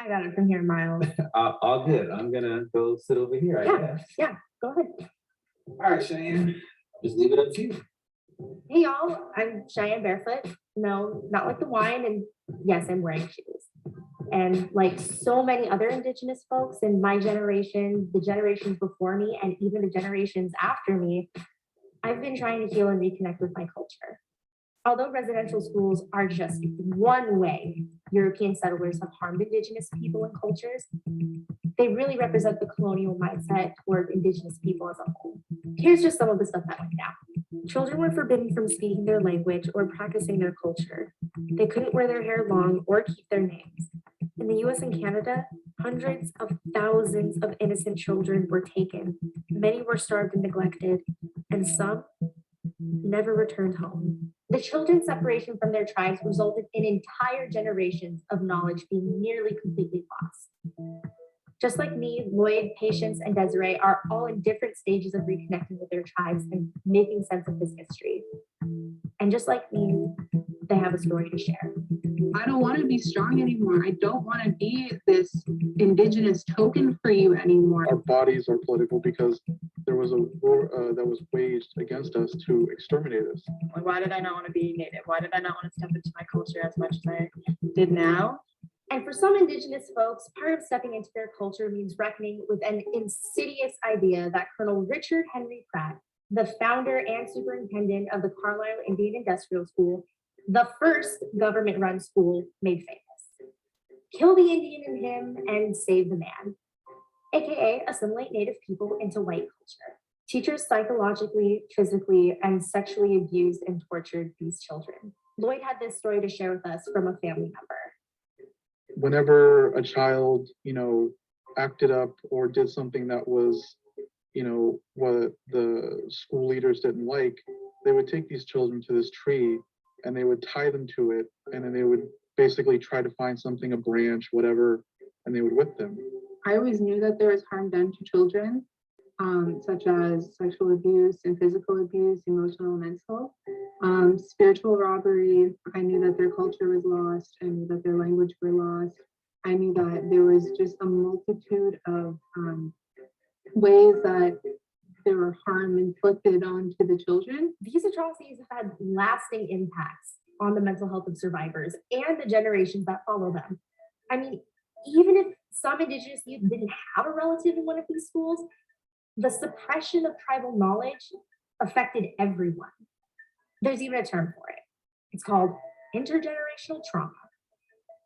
I got it from here, Miles. All good. I'm gonna go sit over here, I guess. Yeah, go ahead. All right, Cheyenne, just leave it up to you. Hey y'all, I'm Cheyenne Barefoot. No, not like the wine, and yes, I'm wearing shoes. And like so many other Indigenous folks in my generation, the generations before me, and even the generations after me, I've been trying to heal and reconnect with my culture. Although residential schools are just one way European settlers have harmed Indigenous people and cultures, they really represent the colonial mindset toward Indigenous people as a whole. Here's just some of the stuff that went down. Children were forbidden from speaking their language or practicing their culture. They couldn't wear their hair long or keep their names. In the US and Canada, hundreds of thousands of innocent children were taken. Many were starved and neglected, and some never returned home. The children's separation from their tribes resulted in entire generations of knowledge being nearly completely lost. Just like me, Lloyd, Patience, and Desiree are all in different stages of reconnecting with their tribes and making sense of this history. And just like me, they have a story to share. I don't want to be strong anymore. I don't want to be this Indigenous token for you anymore. Our bodies are political because there was a war that was waged against us to exterminate us. Why did I not want to be Native? Why did I not want to step into my culture as much as I did now? And for some Indigenous folks, part of stepping into their culture means reckoning with an insidious idea that Colonel Richard Henry Pratt, the founder and superintendent of the Carlisle Indian Industrial School, the first government-run school, made famous. Kill the Indian in him and save the man, aka assimilate Native people into white culture. Teachers psychologically, physically, and sexually abused and tortured these children. Lloyd had this story to share with us from a family member. Whenever a child, acted up or did something that was, what the school leaders didn't like, they would take these children to this tree and they would tie them to it, and then they would basically try to find something, a branch, whatever, and they would whip them. I always knew that there was harm done to children, such as sexual abuse and physical abuse, emotional and mental. Spiritual robbery, I knew that their culture was lost. I knew that their language were lost. I knew that there was just a multitude of ways that there were harm inflicted onto the children. These atrocities have had lasting impacts on the mental health of survivors and the generations that follow them. I mean, even if some Indigenous youth didn't have a relative in one of these schools, the suppression of tribal knowledge affected everyone. There's even a term for it. It's called intergenerational trauma.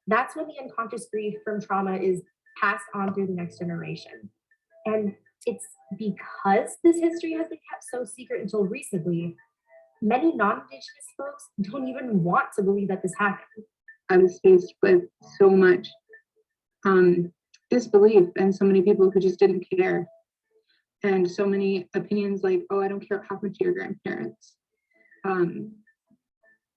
That's when the unconscious grief from trauma is passed on through the next generation. And it's because this history has been kept so secret until recently, many non-Indigenous folks don't even want to believe that this happened. I was faced with so much disbelief and so many people who just didn't care. And so many opinions like, oh, I don't care what happened to your grandparents.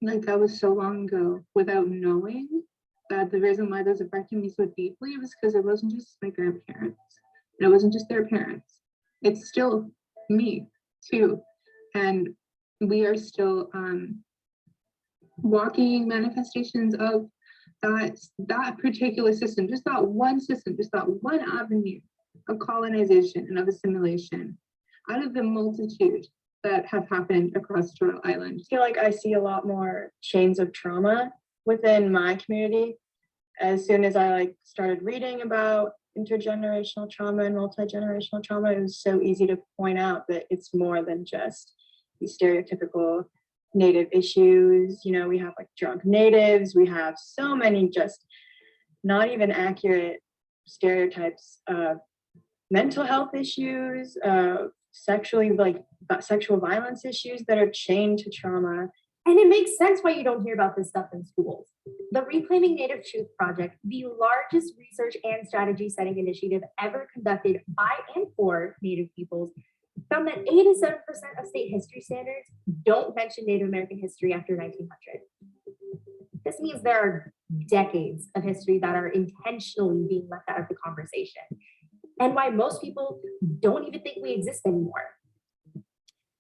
Like that was so long ago, without knowing that the reason why those affected me so deeply was because it wasn't just my grandparents. And it wasn't just their parents. It's still me too. And we are still walking manifestations of that particular system, just that one system, just that one avenue of colonization and of assimilation out of the multitude that have happened across Turtle Island. I feel like I see a lot more chains of trauma within my community. As soon as I started reading about intergenerational trauma and multi-generational trauma, it was so easy to point out that it's more than just these stereotypical Native issues. We have drunk natives, we have so many just not even accurate stereotypes of mental health issues, sexual violence issues that are chained to trauma. And it makes sense why you don't hear about this stuff in schools. The Reclaiming Native Truth Project, the largest research and strategy setting initiative ever conducted by and for Native peoples, found that 87% of state history standards don't mention Native American history after 1900. This means there are decades of history that are intentionally being left out of the conversation, and why most people don't even think we exist anymore.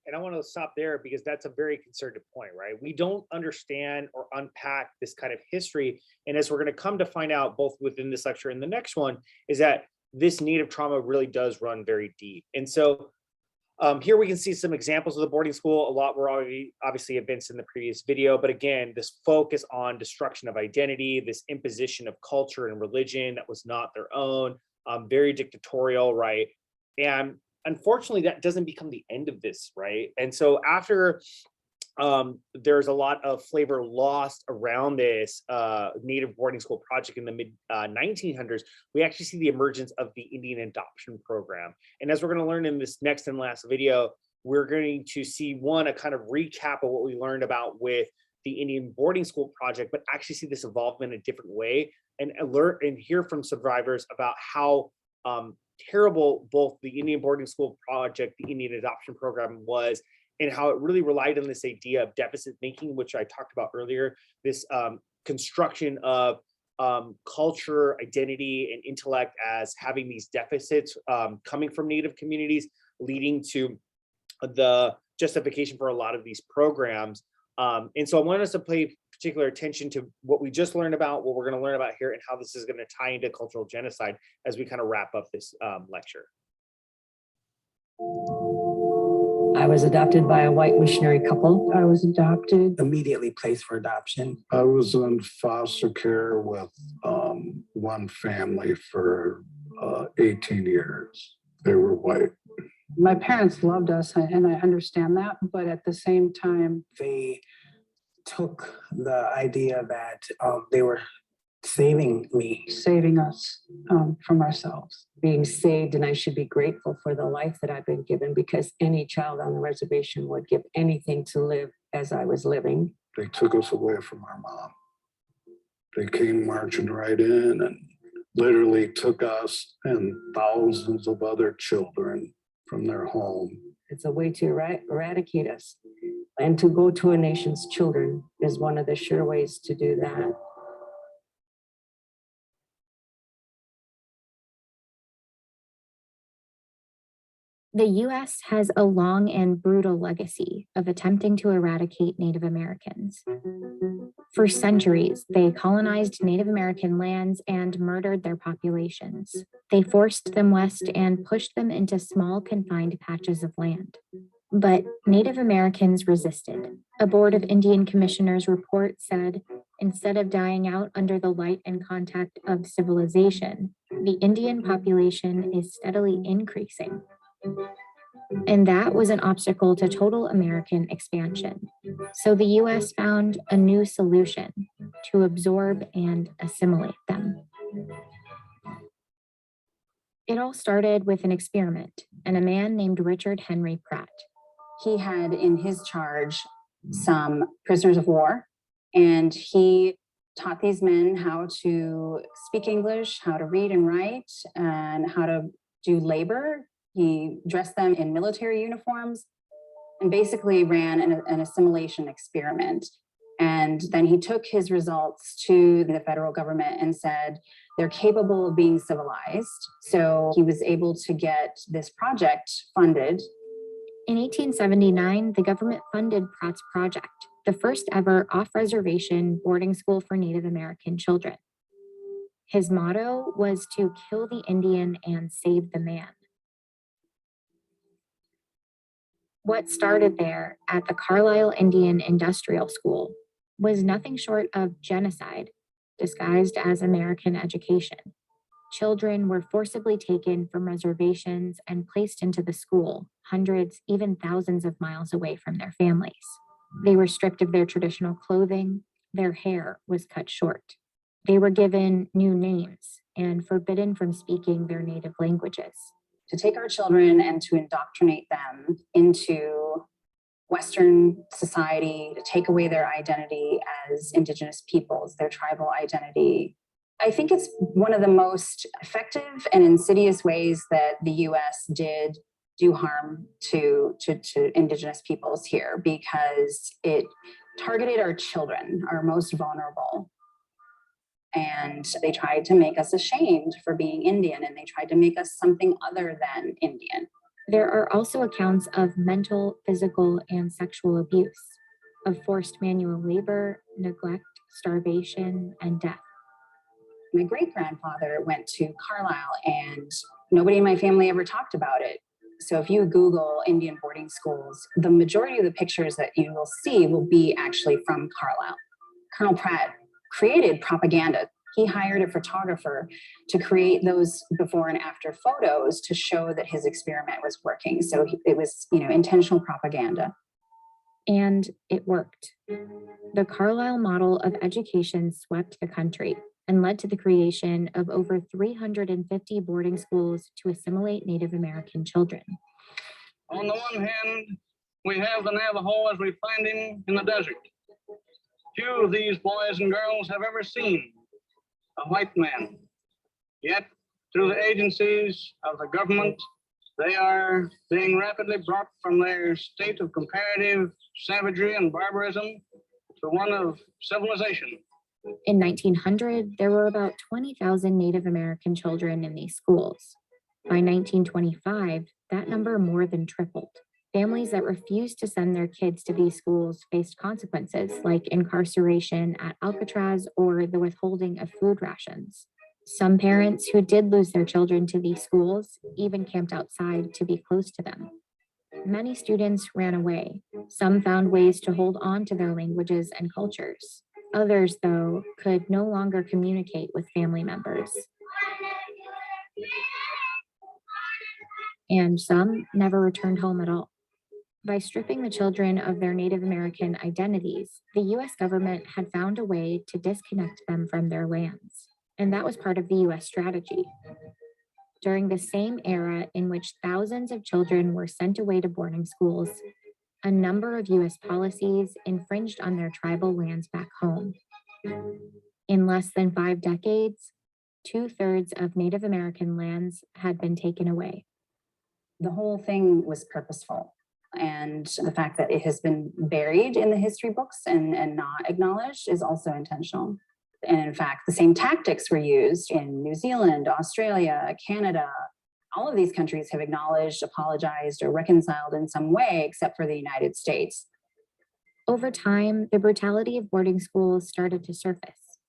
And I want to stop there because that's a very concerted point, right? We don't understand or unpack this kind of history. And as we're going to come to find out both within this lecture and the next one, is that this Native trauma really does run very deep. And so here we can see some examples of the boarding school. A lot were already obviously evinced in the previous video, but again, this focus on destruction of identity, this imposition of culture and religion that was not their own, very dictatorial, right? And unfortunately, that doesn't become the end of this, right? And so after there's a lot of flavor lost around this Native boarding school project in the mid 1900s, we actually see the emergence of the Indian adoption program. And as we're going to learn in this next and last video, we're going to see a kind of recap of what we learned about with the Indian boarding school project, but actually see this evolve in a different way and learn and hear from survivors about how terrible both the Indian boarding school project, the Indian adoption program was, and how it really relied on this idea of deficit thinking, which I talked about earlier, this construction of culture, identity, and intellect as having these deficits coming from Native communities, leading to the justification for a lot of these programs. And so I want us to pay particular attention to what we just learned about, what we're going to learn about here, and how this is going to tie into cultural genocide as we kind of wrap up this lecture. I was adopted by a white missionary couple. I was adopted. Immediately placed for adoption. I was in foster care with one family for 18 years. They were white. My parents loved us, and I understand that, but at the same time, they took the idea that they were saving us from ourselves. Being saved, and I should be grateful for the life that I've been given, because any child on the reservation would give anything to live as I was living. They took us away from our mom. They came marching right in and literally took us and thousands of other children from their home. It's a way to eradicate us. And to go to a nation's children is one of the sure ways to do that. The U.S. has a long and brutal legacy of attempting to eradicate Native Americans. For centuries, they colonized Native American lands and murdered their populations. They forced them west and pushed them into small, confined patches of land. But Native Americans resisted. A Board of Indian Commissioners report said, instead of dying out under the light and contact of civilization, the Indian population is steadily increasing. And that was an obstacle to total American expansion. So the US found a new solution to absorb and assimilate them. It all started with an experiment and a man named Richard Henry Pratt. He had in his charge some prisoners of war, and he taught these men how to speak English, how to read and write, and how to do labor. He dressed them in military uniforms and basically ran an assimilation experiment. And then he took his results to the federal government and said, they're capable of being civilized. So he was able to get this project funded. In 1879, the government funded Pratt's project, the first ever off-reservation boarding school for Native American children. His motto was to kill the Indian and save the man. What started there at the Carlisle Indian Industrial School was nothing short of genocide disguised as American education. Children were forcibly taken from reservations and placed into the school, hundreds, even thousands of miles away from their families. They were stripped of their traditional clothing. Their hair was cut short. They were given new names and forbidden from speaking their native languages. To take our children and to indoctrinate them into Western society, to take away their identity as Indigenous peoples, their tribal identity. I think it's one of the most effective and insidious ways that the US did do harm to Indigenous peoples here, because it targeted our children, our most vulnerable. And they tried to make us ashamed for being Indian, and they tried to make us something other than Indian. There are also accounts of mental, physical, and sexual abuse, of forced manual labor, neglect, starvation, and death. My great-grandfather went to Carlisle, and nobody in my family ever talked about it. So if you Google Indian boarding schools, the majority of the pictures that you will see will be actually from Carlisle. Colonel Pratt created propaganda. He hired a photographer to create those before and after photos to show that his experiment was working. So it was, intentional propaganda. And it worked. The Carlisle model of education swept the country and led to the creation of over 350 boarding schools to assimilate Native American children. On the one hand, we have the Navajo as we find him in the desert. Few of these boys and girls have ever seen a white man. Yet, through the agencies of the government, they are being rapidly brought from their state of comparative savagery and barbarism to one of civilization. In 1900, there were about 20,000 Native American children in these schools. By 1925, that number more than tripled. Families that refused to send their kids to these schools faced consequences like incarceration at Alcatraz or the withholding of food rations. Some parents who did lose their children to these schools even camped outside to be close to them. Many students ran away. Some found ways to hold on to their languages and cultures. Others, though, could no longer communicate with family members. And some never returned home at all. By stripping the children of their Native American identities, the US government had found a way to disconnect them from their lands. And that was part of the US strategy. During the same era in which thousands of children were sent away to boarding schools, a number of US policies infringed on their tribal lands back home. In less than 5 decades, 2/3 of Native American lands had been taken away. The whole thing was purposeful. And the fact that it has been buried in the history books and not acknowledged is also intentional. And in fact, the same tactics were used in New Zealand, Australia, Canada. All of these countries have acknowledged, apologized, or reconciled in some way, except for the United States. Over time, the brutality of boarding schools started to surface.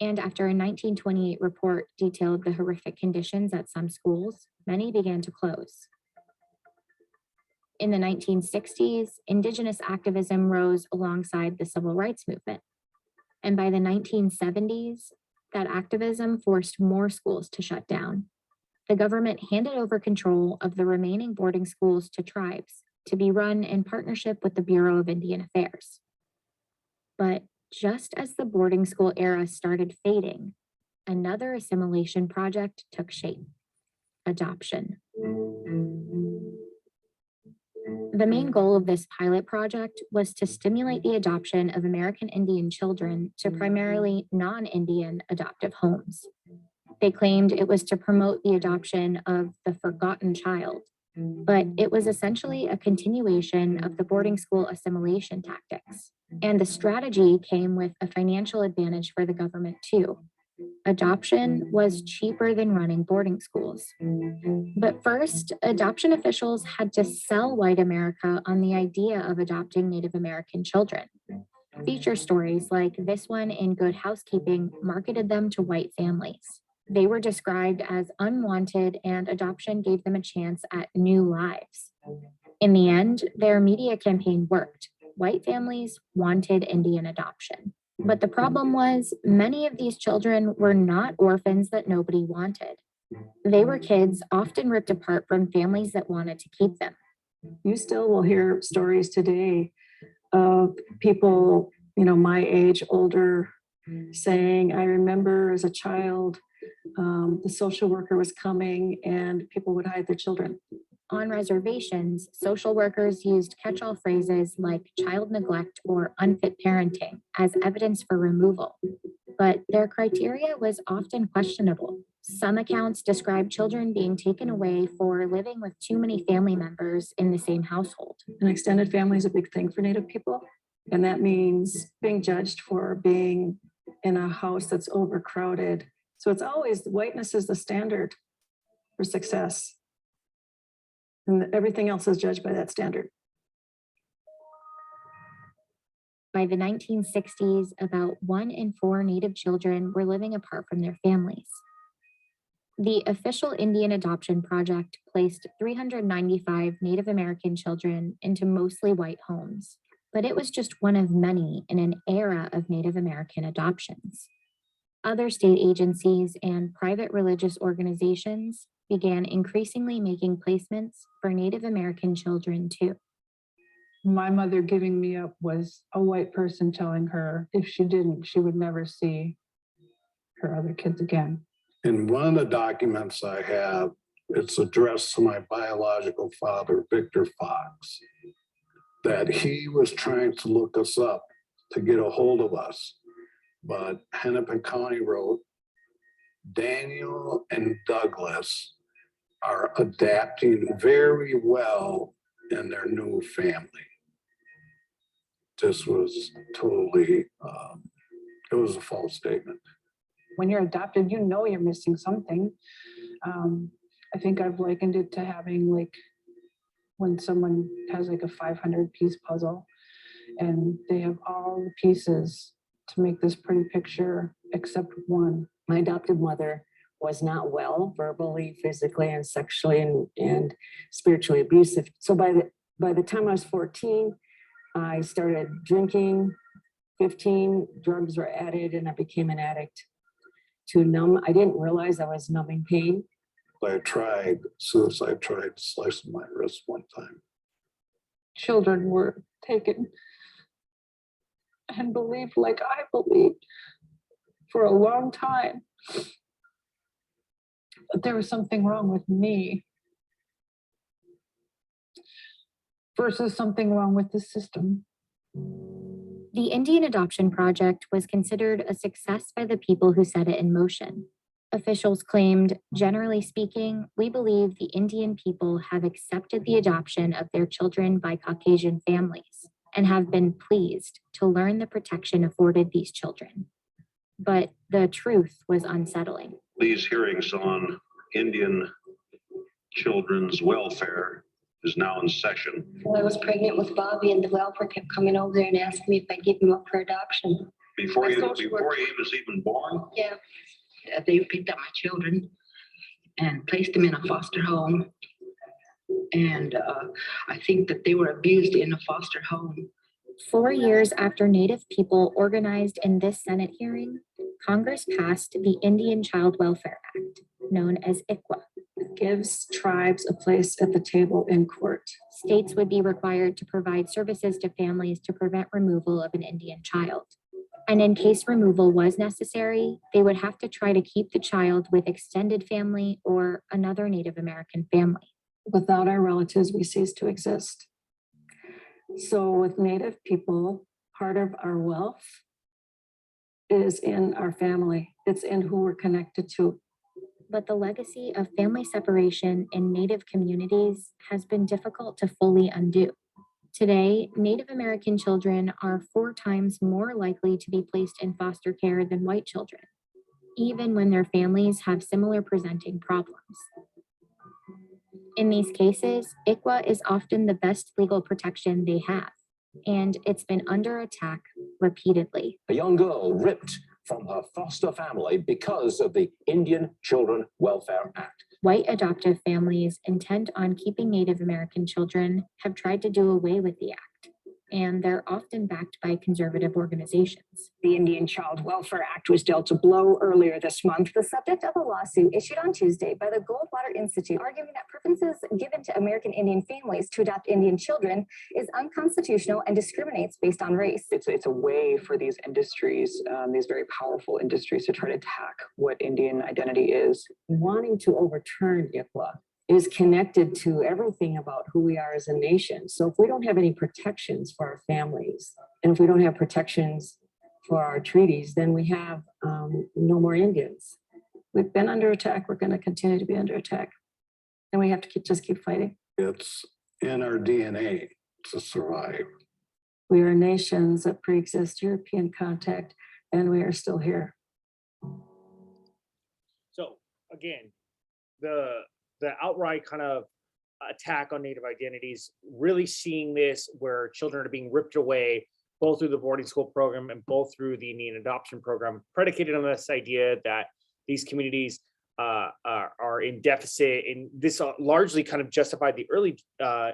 And after a 1928 report detailed the horrific conditions at some schools, many began to close. In the 1960s, Indigenous activism rose alongside the civil rights movement. And by the 1970s, that activism forced more schools to shut down. The government handed over control of the remaining boarding schools to tribes to be run in partnership with the Bureau of Indian Affairs. But just as the boarding school era started fading, another assimilation project took shape: adoption. The main goal of this pilot project was to stimulate the adoption of American Indian children to primarily non-Indian adoptive homes. They claimed it was to promote the adoption of the forgotten child, but it was essentially a continuation of the boarding school assimilation tactics. And the strategy came with a financial advantage for the government too. Adoption was cheaper than running boarding schools. But first, adoption officials had to sell white America on the idea of adopting Native American children. Feature stories like this one in Good Housekeeping marketed them to white families. They were described as unwanted, and adoption gave them a chance at new lives. In the end, their media campaign worked. White families wanted Indian adoption. But the problem was, many of these children were not orphans that nobody wanted. They were kids often ripped apart from families that wanted to keep them. You still will hear stories today of people, my age, older, saying, I remember as a child, the social worker was coming and people would hide their children. On reservations, social workers used catch-all phrases like child neglect or unfit parenting as evidence for removal, but their criteria was often questionable. Some accounts describe children being taken away for living with too many family members in the same household. An extended family is a big thing for Native people, and that means being judged for being in a house that's overcrowded. So it's always whiteness is the standard for success. And everything else is judged by that standard. By the 1960s, about 1 in 4 Native children were living apart from their families. The official Indian Adoption Project placed 395 Native American children into mostly white homes, but it was just one of many in an era of Native American adoptions. Other state agencies and private religious organizations began increasingly making placements for Native American children too. My mother giving me up was a white person telling her if she didn't, she would never see her other kids again. In one of the documents I have, it's addressed to my biological father, Victor Fox, that he was trying to look us up to get a hold of us. But Hennepin County wrote, Daniel and Douglas are adapting very well in their new family. This was totally, it was a false statement. When you're adopted, you know you're missing something. I think I've likened it to having like when someone has like a 500-piece puzzle and they have all the pieces to make this pretty picture except one. My adopted mother was not well verbally, physically, and sexually and spiritually abusive. So by the time I was 14, I started drinking. 15, drugs were added, and I became an addict to numb. I didn't realize I was numbing pain. I tried suicide, tried slicing my wrist one time. Children were taken and believed like I believed for a long time. But there was something wrong with me versus something wrong with the system. The Indian Adoption Project was considered a success by the people who set it in motion. Officials claimed, generally speaking, we believe the Indian people have accepted the adoption of their children by Caucasian families and have been pleased to learn the protection afforded these children. But the truth was unsettling. These hearings on Indian children's welfare is now in session. Well, I was pregnant with Bobby and the welfare kept coming over there and asking me if I'd give him up for adoption. Before he was even born? Yeah. They picked up my children and placed them in a foster home. And I think that they were abused in a foster home. 4 years after Native people organized in this Senate hearing, Congress passed the Indian Child Welfare Act, known as ICWA. It gives tribes a place at the table in court. States would be required to provide services to families to prevent removal of an Indian child. And in case removal was necessary, they would have to try to keep the child with extended family or another Native American family. Without our relatives, we cease to exist. So with Native people, part of our wealth is in our family. It's in who we're connected to. But the legacy of family separation in Native communities has been difficult to fully undo. Today, Native American children are 4 times more likely to be placed in foster care than white children, even when their families have similar presenting problems. In these cases, ICWA is often the best legal protection they have, and it's been under attack repeatedly. A young girl ripped from her foster family because of the Indian Children Welfare Act. White adoptive families intent on keeping Native American children have tried to do away with the act. and they're often backed by conservative organizations. The Indian Child Welfare Act was dealt a blow earlier this month. The subject of a lawsuit issued on Tuesday by the Goldwater Institute, arguing that preferences given to American Indian families to adopt Indian children is unconstitutional and discriminates based on race. It's a way for these industries, these very powerful industries, to try to attack what Indian identity is. Wanting to overturn ICWA is connected to everything about who we are as a nation. So if we don't have any protections for our families, and if we don't have protections for our treaties, then we have no more Indians. We've been under attack. We're going to continue to be under attack. And we have to just keep fighting. It's in our DNA to survive. We are nations that pre-exist European contact, and we are still here. So again, the outright kind of attack on Native identities, really seeing this where children are being ripped away, both through the boarding school program and both through the Indian adoption program, predicated on this idea that these communities are in deficit. And this largely kind of justified the early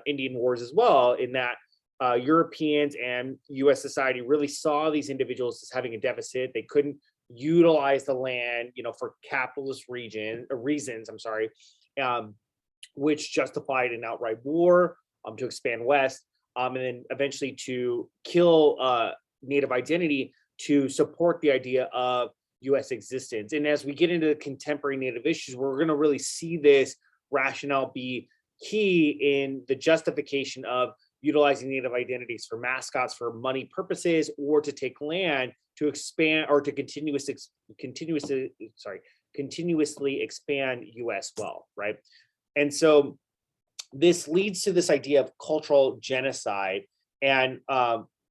Indian wars as well, in that Europeans and US society really saw these individuals as having a deficit. They couldn't utilize the land, for capitalist reasons, which justified an outright war to expand west, and then eventually to kill Native identity to support the idea of US existence. And as we get into the contemporary Native issues, we're going to really see this rationale be key in the justification of utilizing Native identities for mascots for money purposes, or to take land to expand, or to continuously expand US wealth, right? And so this leads to this idea of cultural genocide. And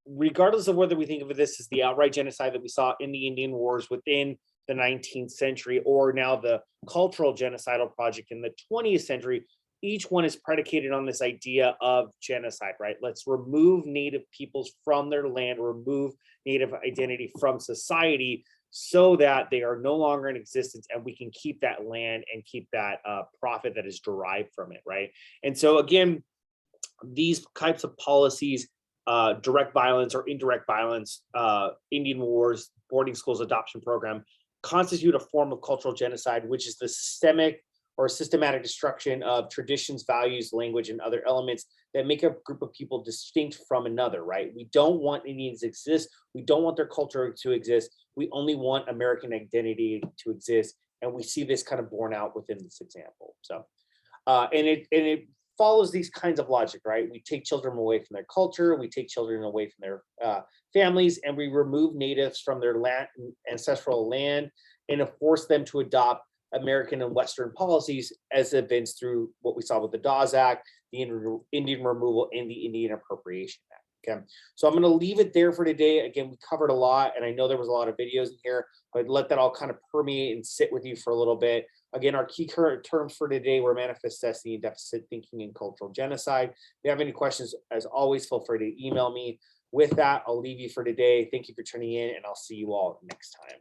regardless of whether we think of this as the outright genocide that we saw in the Indian Wars within the 19th century, or now the cultural genocidal project in the 20th century, each one is predicated on this idea of genocide, right? Let's remove Native peoples from their land, remove Native identity from society, so that they are no longer in existence and we can keep that land and keep that profit that is derived from it, right? And so again, these types of policies, direct violence or indirect violence, Indian wars, boarding schools, adoption program, constitute a form of cultural genocide, which is the systematic destruction of traditions, values, language, and other elements that make a group of people distinct from another, right? We don't want Indians to exist. We don't want their culture to exist. We only want American identity to exist. And we see this kind of borne out within this example. So, and it follows these kinds of logic, right? We take children away from their culture, we take children away from their families, and we remove natives from their ancestral land and force them to adopt American and Western policies, as evinced through what we saw with the Dawes Act, the Indian removal, and the Indian Appropriation Act. Okay, so I'm going to leave it there for today. Again, we covered a lot, and I know there was a lot of videos in here, but let that all kind of permeate and sit with you for a little bit. Again, our key current terms for today were manifest destiny, deficit thinking, and cultural genocide. If you have any questions, as always, feel free to email me. With that, I'll leave you for today. Thank you for tuning in, and I'll see you all next time.